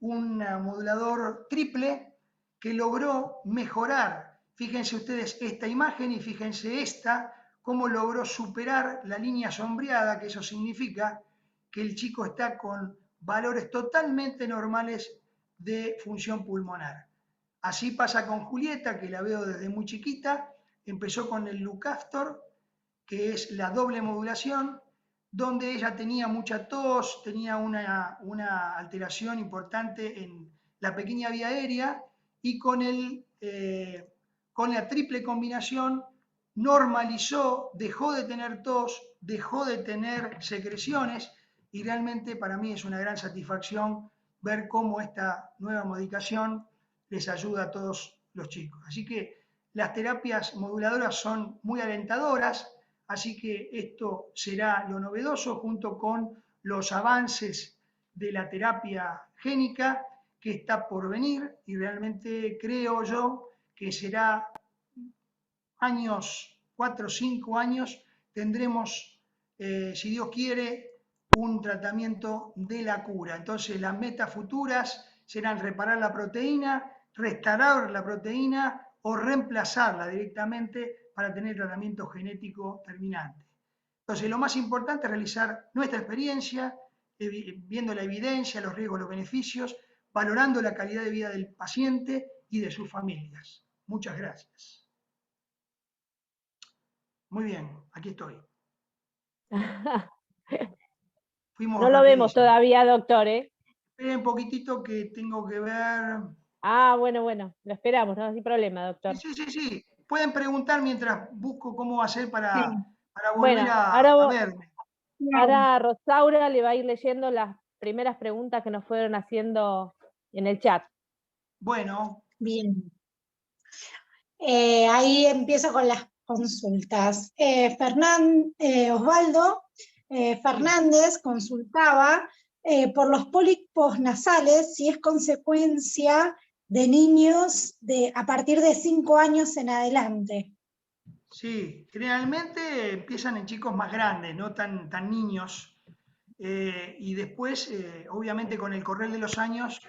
un modulador triple que logró mejorar. Fíjense ustedes esta imagen y fíjense esta, cómo logró superar la línea sombreada, que eso significa que el chico está con valores totalmente normales de función pulmonar. Así pasa con Julieta, que la veo desde muy chiquita, empezó con el Lucaftor, que es la doble modulación, donde ella tenía mucha tos, tenía una alteración importante en la pequeña vía aérea, y con la triple combinación normalizó, dejó de tener tos, dejó de tener secreciones, y realmente para mí es una gran satisfacción ver cómo esta nueva medicación les ayuda a todos los chicos. Así que las terapias moduladoras son muy alentadoras, así que esto será lo novedoso junto con los avances de la terapia génica que está por venir, y realmente creo yo que será años 4 o 5 años tendremos, si Dios quiere, un tratamiento de la cura. Entonces las metas futuras serán reparar la proteína, restaurar la proteína o reemplazarla directamente para tener tratamiento genético terminante. Entonces lo más importante es realizar nuestra experiencia, viendo la evidencia, los riesgos, los beneficios, valorando la calidad de vida del paciente y de sus familias. Muchas gracias. Muy bien, aquí estoy. Fuimos No lo vemos rapidísimo. todavía, doctor, ¿eh? Esperen un poquitito que tengo que ver. Ah, bueno, lo esperamos, no hay problema, doctor. Sí. Pueden preguntar mientras busco cómo hacer Sí, para volver Bueno, a verme. claro. ahora Rosaura le va a ir leyendo las primeras preguntas que nos fueron haciendo en el chat. Bueno, Bien. Ahí empiezo con las consultas. Osvaldo Fernández consultaba por los pólipos nasales si es consecuencia de niños a partir de 5 años en adelante. sí, generalmente empiezan en chicos más grandes, no tan niños. Y después, obviamente, con el correr de los años,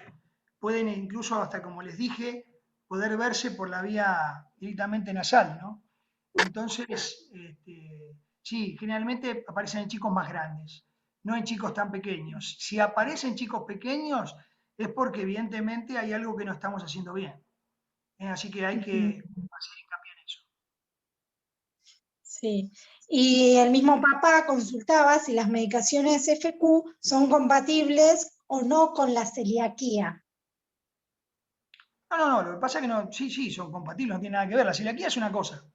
pueden incluso, hasta como les dije, poder verse por la vía directamente nasal, ¿no? Entonces, sí, generalmente aparecen en chicos más grandes, no en chicos tan pequeños. Si aparecen chicos pequeños, es porque evidentemente hay algo que no estamos haciendo bien. Así que hay que hacer hincapié en eso. Sí. Y el mismo papá consultaba si las medicaciones FQ son compatibles o no con la celiaquía. No, lo que pasa es que no, sí, son compatibles, no tiene nada que ver. La celiaquía es una cosa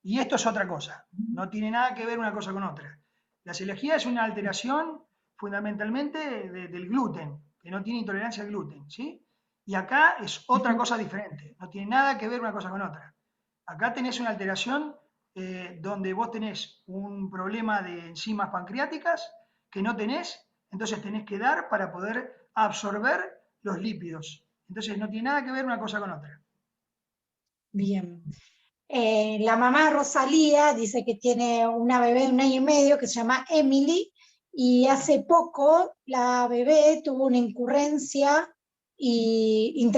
y esto es otra cosa. No tiene nada que ver una cosa con otra. La celiaquía es una alteración fundamentalmente del gluten, que no tiene intolerancia al gluten, ¿sí? Y acá es otra cosa diferente, no tiene nada que ver una cosa con otra. Acá tenés una alteración donde vos tenés un problema de enzimas pancreáticas que no tenés, entonces tenés que dar para poder absorber los lípidos. Entonces no tiene nada que ver una cosa con otra. Bien. La mamá Rosalía dice que tiene una bebé de 1 año y medio que se llama Emily y hace poco la bebé tuvo una intercurrencia, y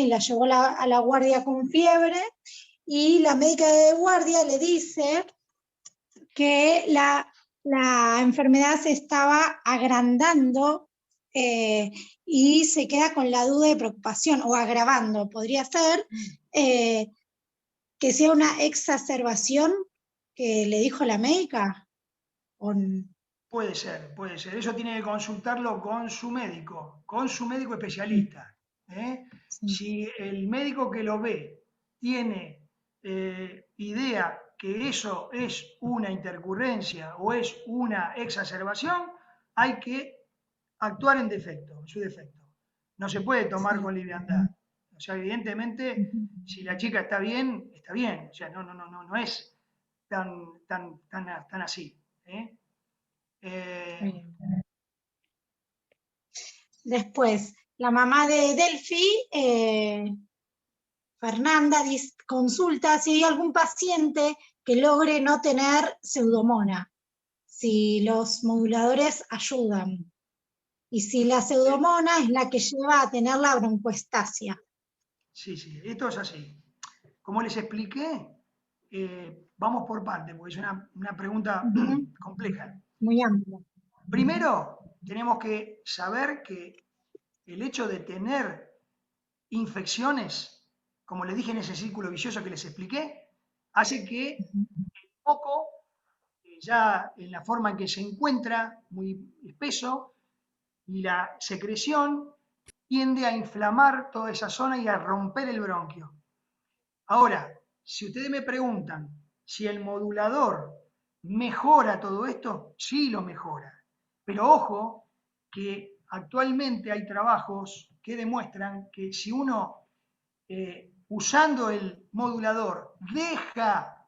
la llevó a la guardia con fiebre y la médica de guardia le dice que la enfermedad se estaba agrandando y se queda con la duda y preocupación, o agravando, podría ser, que sea una exacerbación que le dijo la médica. Puede ser. Eso tiene que consultarlo con su médico especialista. ¿Eh? Sí. Si el médico que lo ve tiene idea que eso es una intercurrencia o es una exacerbación, hay que actuar en su defecto. No se puede tomar con liviandad. O sea, evidentemente, si la chica está bien, está bien. O sea, no es tan así. ¿Eh? Bien. Después, la mamá de Delphi, Fernanda, consulta si hay algún paciente que logre no tener pseudomona, si los moduladores ayudan, y si la pseudomona es la que lleva a tener la broncoestasia. Sí, esto es así. Como les expliqué, vamos por partes, porque es una pregunta compleja. Muy amplia. Primero, tenemos que saber que el hecho de tener infecciones, como les dije en ese círculo vicioso que les expliqué, hace que el moco, ya en la forma en que se encuentra, muy espeso, y la secreción tiende a inflamar toda esa zona y a romper el bronquio. Ahora, si ustedes me preguntan si el modulador mejora todo esto, sí lo mejora. Pero ojo que actualmente hay trabajos que demuestran que si uno, usando el modulador, deja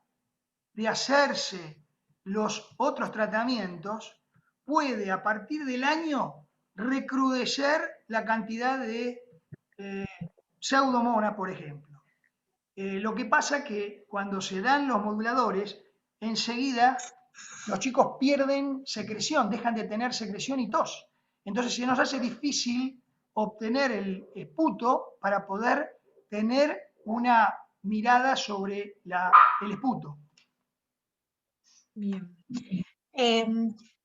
de hacerse los otros tratamientos, puede a partir del año recrudecer la cantidad de pseudomonas, por ejemplo. Lo que pasa que cuando se dan los moduladores, enseguida los chicos pierden secreción, dejan de tener secreción y tos. Entonces se nos hace difícil obtener el esputo para poder tener una mirada sobre el esputo. Bien.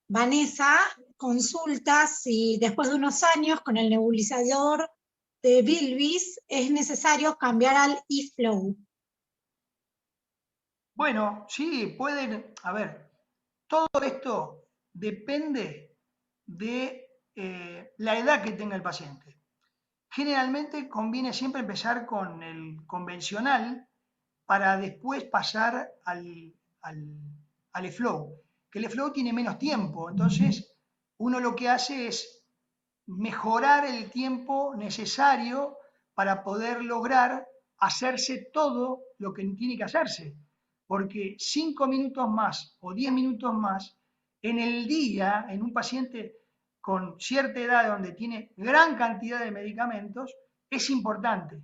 Vanessa consulta si después de unos años con el nebulizador de Bilbis es necesario cambiar al eFlow. Bueno, sí, pueden, a ver, todo esto depende de la edad que tenga el paciente. Generalmente conviene siempre empezar con el convencional para después pasar al eFlow, que el eFlow tiene menos tiempo, entonces uno lo que hace es mejorar el tiempo necesario para poder lograr hacerse todo lo que tiene que hacerse, porque 5 minutos más o 10 minutos más en el día, en un paciente con cierta edad donde tiene gran cantidad de medicamentos, es importante,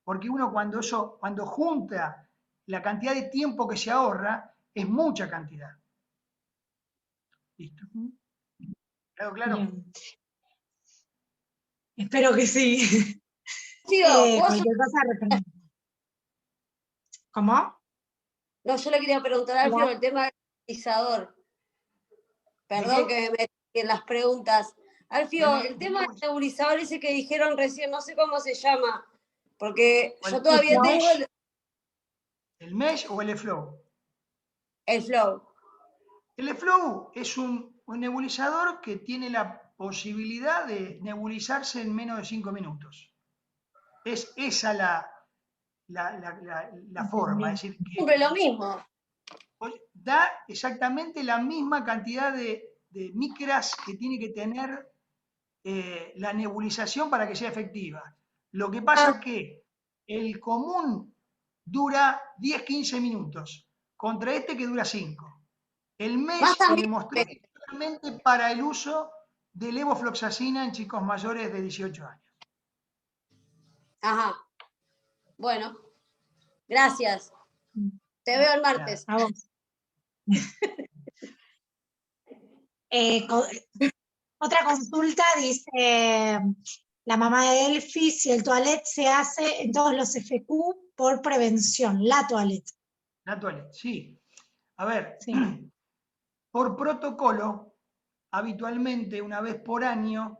porque uno cuando junta la cantidad de tiempo que se ahorra, es mucha cantidad. Listo. ¿Quedó claro? Bien. Espero que sí. Cualquier cosa referente. ¿Cómo? No, yo le quería preguntar a Alfio el tema del nebulizador. Perdón que me metí en las preguntas. Alfio, el tema del nebulizador ese que dijeron recién, no sé cómo se llama, porque yo todavía tengo ¿El mesh o el eFlow? el flow. El eFlow es un nebulizador que tiene la posibilidad de nebulizarse en menos de 5 minutos. Es esa la forma, es decir, que Siempre lo mismo. da exactamente la misma cantidad de micras que tiene que tener la nebulización para que sea efectiva. Lo que pasa es que el común dura 10-15 minutos, contra este que dura 5. El mesh se demostró que es solamente para el uso de levofloxacina en chicos mayores de 18 años. Ajá. Bueno, gracias. Te veo el martes. A vos. Otra consulta dice la mamá de Elfi si el toilet se hace en todos los FQ por prevención, la toilet. La toilet, sí. A ver, Sí. por protocolo, habitualmente una vez por año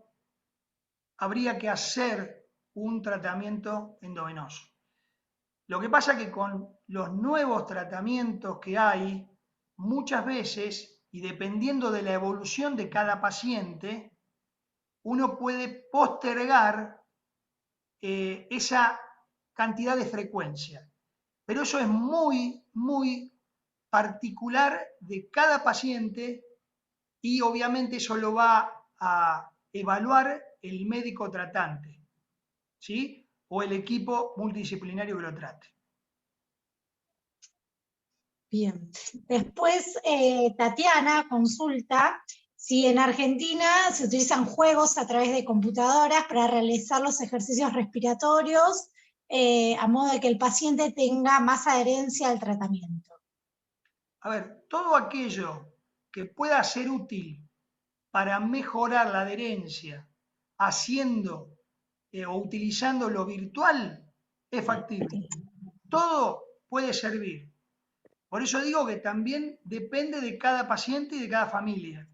habría que hacer un tratamiento endovenoso. Lo que pasa es que con los nuevos tratamientos que hay, muchas veces, y dependiendo de la evolución de cada paciente, uno puede postergar esa cantidad de frecuencia. Pero eso es muy, muy particular de cada paciente y obviamente eso lo va a evaluar el médico tratante, ¿sí? O el equipo multidisciplinario que lo trate. Bien. Después, Tatiana consulta si en Argentina se utilizan juegos a través de computadoras para realizar los ejercicios respiratorios a modo de que el paciente tenga más adherencia al tratamiento. A ver, todo aquello que pueda ser útil para mejorar la adherencia haciendo o utilizando lo virtual es factible. Todo puede servir. Por eso digo que también depende de cada paciente y de cada familia.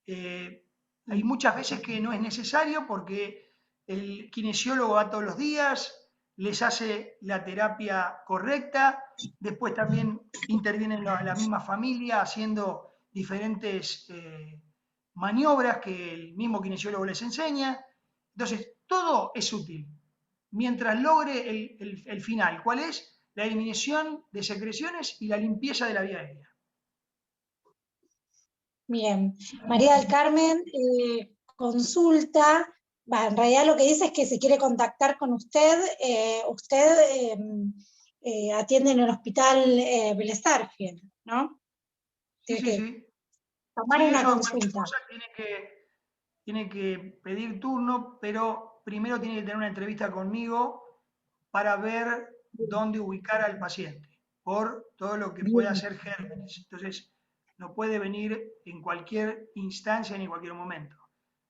Hay muchas veces que no es necesario porque el kinesiólogo va todos los días, les hace la terapia correcta, después también interviene la misma familia haciendo diferentes maniobras que el mismo kinesiólogo les enseña. Entonces, todo es útil, mientras logre el final. ¿Cuál es? La eliminación de secreciones y la limpieza de la vía aérea. Bien. María del Carmen consulta, en realidad lo que dice es que se quiere contactar con usted. Usted atiende en el hospital Belestarfield, ¿no? Sí. Tomar una consulta. Tiene que pedir turno, pero primero tiene que tener una entrevista conmigo para ver dónde ubicar al paciente, por todo lo que puede hacer gérmenes. Entonces, no puede venir en cualquier instancia ni en cualquier momento.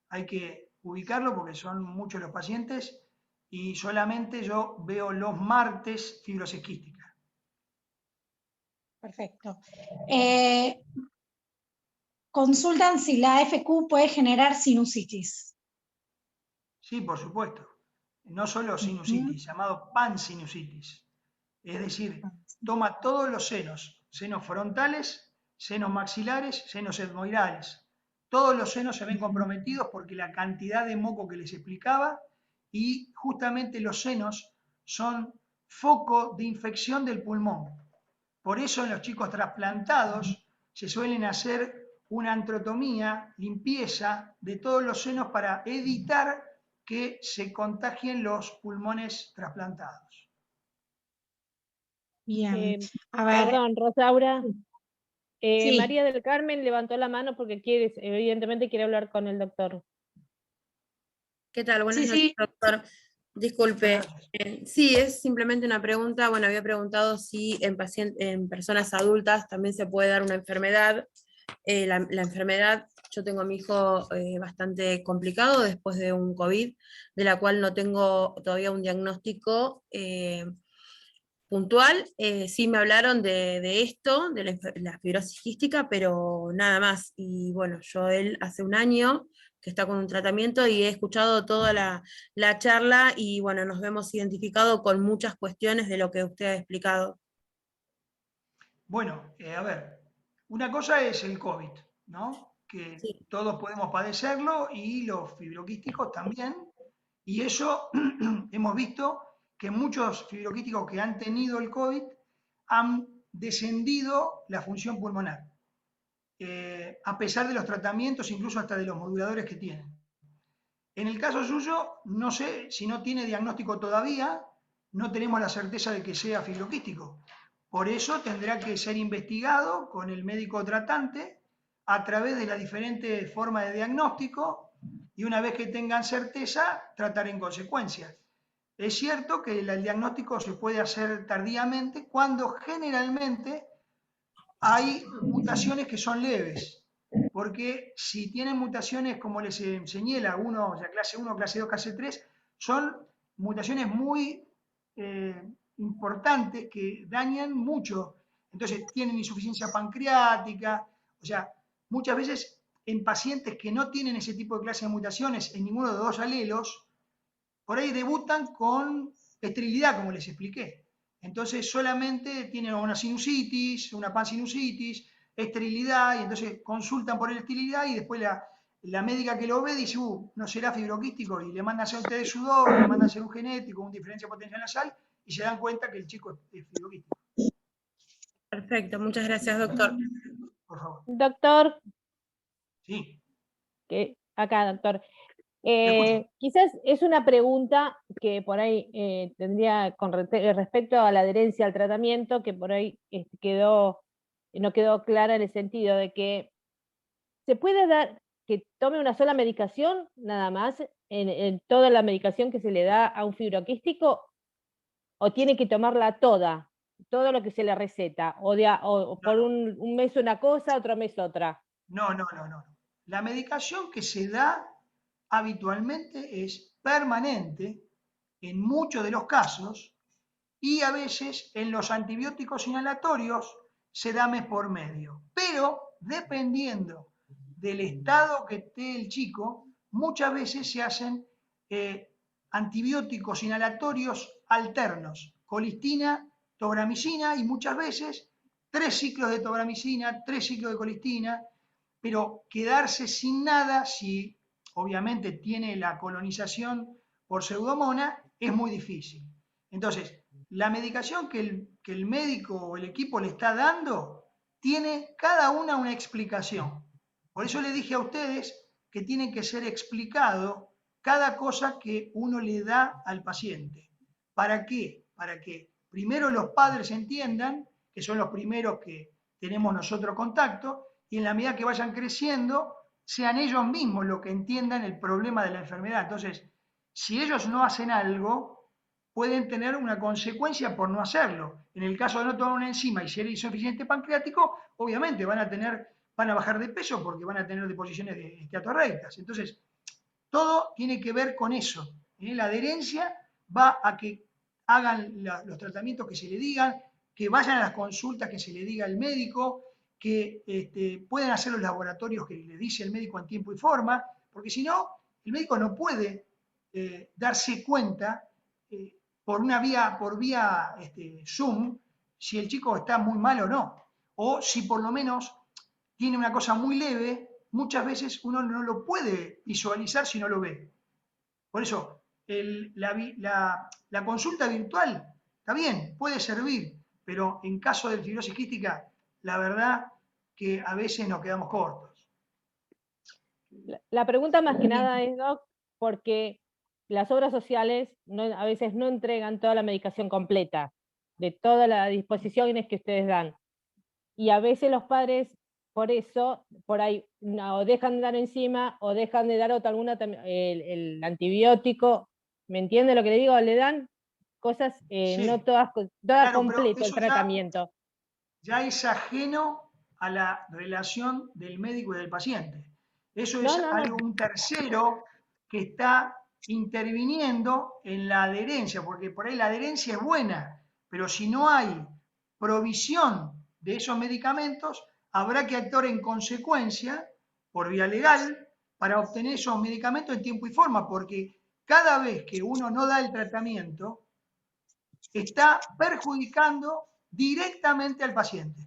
Hay que ubicarlo porque son muchos los pacientes y solamente yo veo los martes fibrosis quística. Perfecto. Consultan si la AFQ puede generar sinusitis. Sí, por supuesto. No solo sinusitis, llamado pansinusitis. Es decir, toma todos los senos, senos frontales, senos maxilares, senos etmoidales. Todos los senos se ven comprometidos porque la cantidad de moco que les explicaba, y justamente los senos son foco de infección del pulmón. Por eso en los chicos trasplantados se suelen hacer una antrotomía, limpieza de todos los senos para evitar que se contagien los pulmones trasplantados. Bien. A ver, Perdón, Rosaura. Sí. María del Carmen levantó la mano porque evidentemente quiere hablar con el doctor. ¿Qué tal? Buenas Sí, noches, sí. doctor. Disculpe, Buenas noches. sí, es simplemente una pregunta. Bueno, había preguntado si en personas adultas también se puede dar una enfermedad. La enfermedad, yo tengo a mi hijo bastante complicado después de un COVID, de la cual no tengo todavía un diagnóstico puntual. Sí me hablaron de esto, de la fibrosis quística, pero nada más. Y bueno, él hace un año que está con un tratamiento y he escuchado toda la charla y bueno, nos vemos identificados con muchas cuestiones de lo que usted ha explicado. Bueno, a ver, una cosa es el COVID, ¿no? Que Sí. todos podemos padecerlo y los fibroquísticos también. Y eso hemos visto que muchos fibroquísticos que han tenido el COVID han descendido la función pulmonar, a pesar de los tratamientos, incluso hasta de los moduladores que tienen. En el caso suyo, no sé si no tiene diagnóstico todavía, no tenemos la certeza de que sea fibroquístico. Por eso tendrá que ser investigado con el médico tratante a través de las diferentes formas de diagnóstico y una vez que tengan certeza, tratar en consecuencia. Es cierto que el diagnóstico se puede hacer tardíamente cuando generalmente hay mutaciones que son leves, porque si tienen mutaciones como les enseñé, la 1, o sea, clase 1, clase 2, clase 3, son mutaciones muy importantes que dañan mucho. Entonces tienen insuficiencia pancreática, o sea, muchas veces en pacientes que no tienen ese tipo de clase de mutaciones en ninguno de los dos alelos, por ahí debutan con esterilidad, como les expliqué. Entonces solamente tienen una sinusitis, una pansinusitis, esterilidad, y entonces consultan por la esterilidad y después la médica que lo ve dice, no será fibroquístico, y le mandan a hacer un test de sudor, le mandan a hacer un genético, una diferencia potencial nasal, y se dan cuenta que el chico es fibroquístico. Perfecto, muchas gracias, doctor. Por favor. Doctor, Sí, acá, doctor. escucho. Quizás es una pregunta que por ahí tendría con respecto a la adherencia al tratamiento, que por ahí no quedó clara en el sentido de que se puede dar que tome una sola medicación, nada más, en toda la medicación que se le da a un fibroquístico, o tiene que tomarla toda, todo lo que se le receta, o por un mes una cosa, otro mes otra. No. La medicación que se da habitualmente es permanente en muchos de los casos y a veces en los antibióticos inhalatorios se da mes por medio. Pero dependiendo del estado que esté el chico, muchas veces se hacen antibióticos inhalatorios alternos, colistina, tobramicina y muchas veces 3 ciclos de tobramicina, 3 ciclos de colistina, pero quedarse sin nada, si obviamente tiene la colonización por pseudomonas, es muy difícil. Entonces, la medicación que el médico o el equipo le está dando tiene cada una explicación. Por eso le dije a ustedes que tiene que ser explicado cada cosa que uno le da al paciente. ¿Para qué? Para que primero los padres entiendan, que son los primeros que tenemos nosotros contacto, y en la medida que vayan creciendo, sean ellos mismos los que entiendan el problema de la enfermedad. Entonces, si ellos no hacen algo, pueden tener una consecuencia por no hacerlo. En el caso de no tomar una enzima y ser insuficiente pancreático, obviamente van a bajar de peso porque van a tener deposiciones de esteatorectas. Entonces, todo tiene que ver con eso. La adherencia va a que hagan los tratamientos que se le digan, que vayan a las consultas que se le diga al médico, que puedan hacer los laboratorios que le dice el médico en tiempo y forma, porque si no, el médico no puede darse cuenta por vía Zoom si el chico está muy mal o no, o si por lo menos tiene una cosa muy leve, muchas veces uno no lo puede visualizar si no lo ve. Por eso, la consulta virtual, está bien, puede servir, pero en caso de fibrosis quística, la verdad que a veces nos quedamos cortos. La pregunta más que nada es, Doc, porque las obras sociales a veces no entregan toda la medicación completa, de todas las disposiciones que ustedes dan. Y a veces los padres, por eso, por ahí, o dejan de dar enzima, o dejan de dar el antibiótico, ¿me entiende lo que le digo? Le dan cosas Sí, no todas claro, completo el tratamiento. Ya es ajeno a la relación del médico y del paciente. Eso es un tercero que está interviniendo en la adherencia, porque por ahí la adherencia es buena, pero si no hay provisión de esos medicamentos, habrá que actuar en consecuencia, por vía legal, para obtener esos medicamentos en tiempo y forma, porque cada vez que uno no da el tratamiento, está perjudicando directamente al paciente.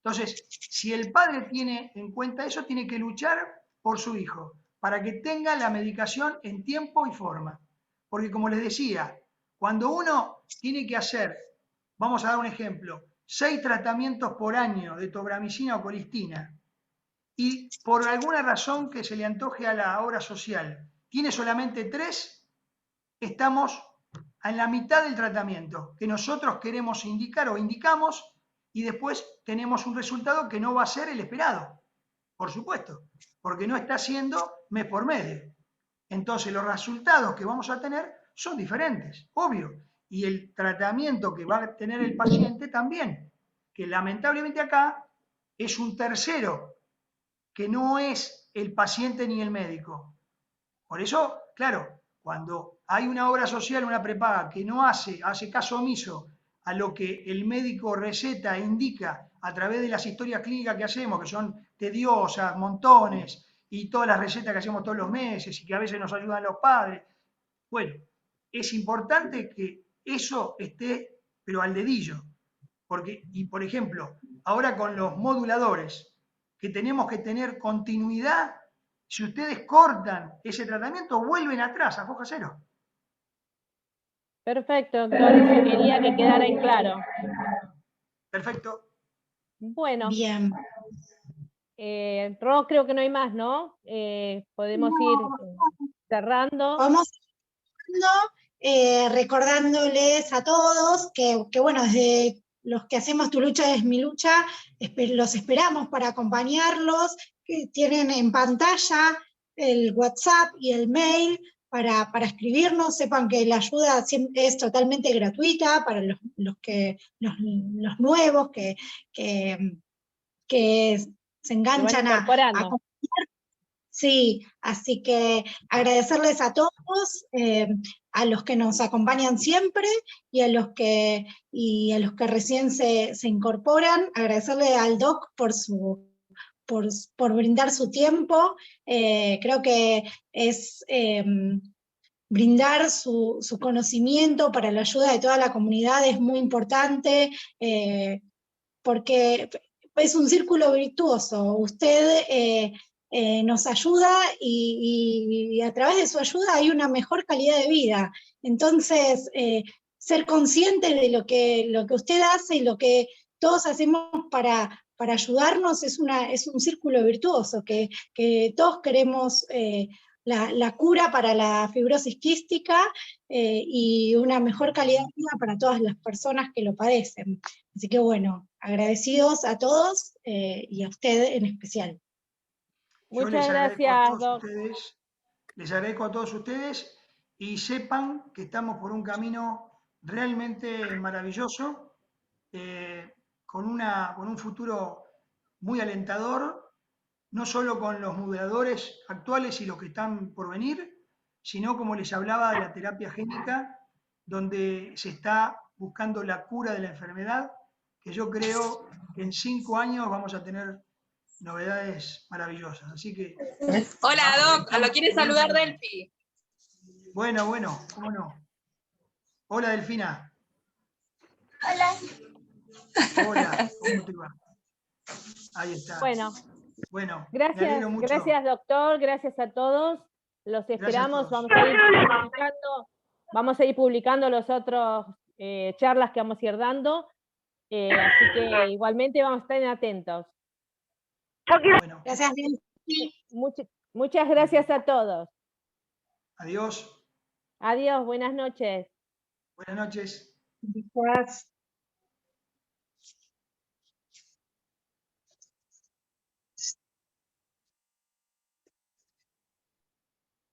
Entonces, si el padre tiene en cuenta eso, tiene que luchar por su hijo, para que tenga la medicación en tiempo y forma. Porque como les decía, cuando uno tiene que hacer, vamos a dar un ejemplo, 6 tratamientos por año de tobramicina o colistina, y por alguna razón que se le antoje a la obra social, tiene solamente 3, estamos en la mitad del tratamiento que nosotros queremos indicar o indicamos, y después tenemos un resultado que no va a ser el esperado, por supuesto, porque no está siendo mes por medio. Entonces los resultados que vamos a tener son diferentes, obvio, y el tratamiento que va a tener el paciente también, que lamentablemente acá es un tercero, que no es el paciente ni el médico. Por eso, claro, cuando hay una obra social, una prepaga que no hace caso omiso a lo que el médico receta e indica a través de las historias clínicas que hacemos, que son tediosas, montones, y todas las recetas que hacemos todos los meses y que a veces nos ayudan los padres, bueno, es importante que eso esté, pero al dedillo. Porque, y por ejemplo, ahora con los moduladores, que tenemos que tener continuidad, si ustedes cortan ese tratamiento, vuelven atrás a foja cero. Perfecto, doctor, eso quería que quedara en claro. Perfecto. Bueno. Bien. Ro, creo que no hay más, ¿no? Podemos ir cerrando. Vamos recordándoles a todos que bueno, desde los que hacemos Tu Lucha es Mi Lucha, los esperamos para acompañarlos, que tienen en pantalla el WhatsApp y el mail para escribirnos. Sepan que la ayuda es totalmente gratuita para los nuevos que se enganchan a acompañar. Sí, así que agradecerles a todos, a los que nos acompañan siempre y a los que recién se incorporan, agradecerle al Doc por brindar su tiempo. Creo que es brindar su conocimiento para la ayuda de toda la comunidad es muy importante, porque es un círculo virtuoso. Usted nos ayuda y a través de su ayuda hay una mejor calidad de vida. Entonces, ser conscientes de lo que usted hace y lo que todos hacemos para ayudarnos es un círculo virtuoso, que todos queremos la cura para la fibrosis quística y una mejor calidad de vida para todas las personas que lo padecen. Así que bueno, agradecidos a todos y a usted en especial. Muchas gracias, Doc. Les agradezco a todos ustedes y sepan que estamos por un camino realmente maravilloso, con un futuro muy alentador, no solo con los moderadores actuales y los que están por venir, sino, como les hablaba, de la terapia génica, donde se está buscando la cura de la enfermedad, que yo creo que en 5 años vamos a tener novedades maravillosas. Así que... Hola, Doc, lo quiere saludar Delphi. Bueno, cómo no. Hola, Delfina. Hola, ¿cómo te va? Ahí está. Bueno, Bueno, me alegro mucho. gracias doctor, gracias a todos. Los esperamos, todos. vamos a ir publicando los otros charlas que vamos a ir dando. Así que igualmente vamos a estar atentos. Bueno, Gracias. Muchas gracias a todos. adiós. Adiós, buenas noches. Buenas noches. Gracias.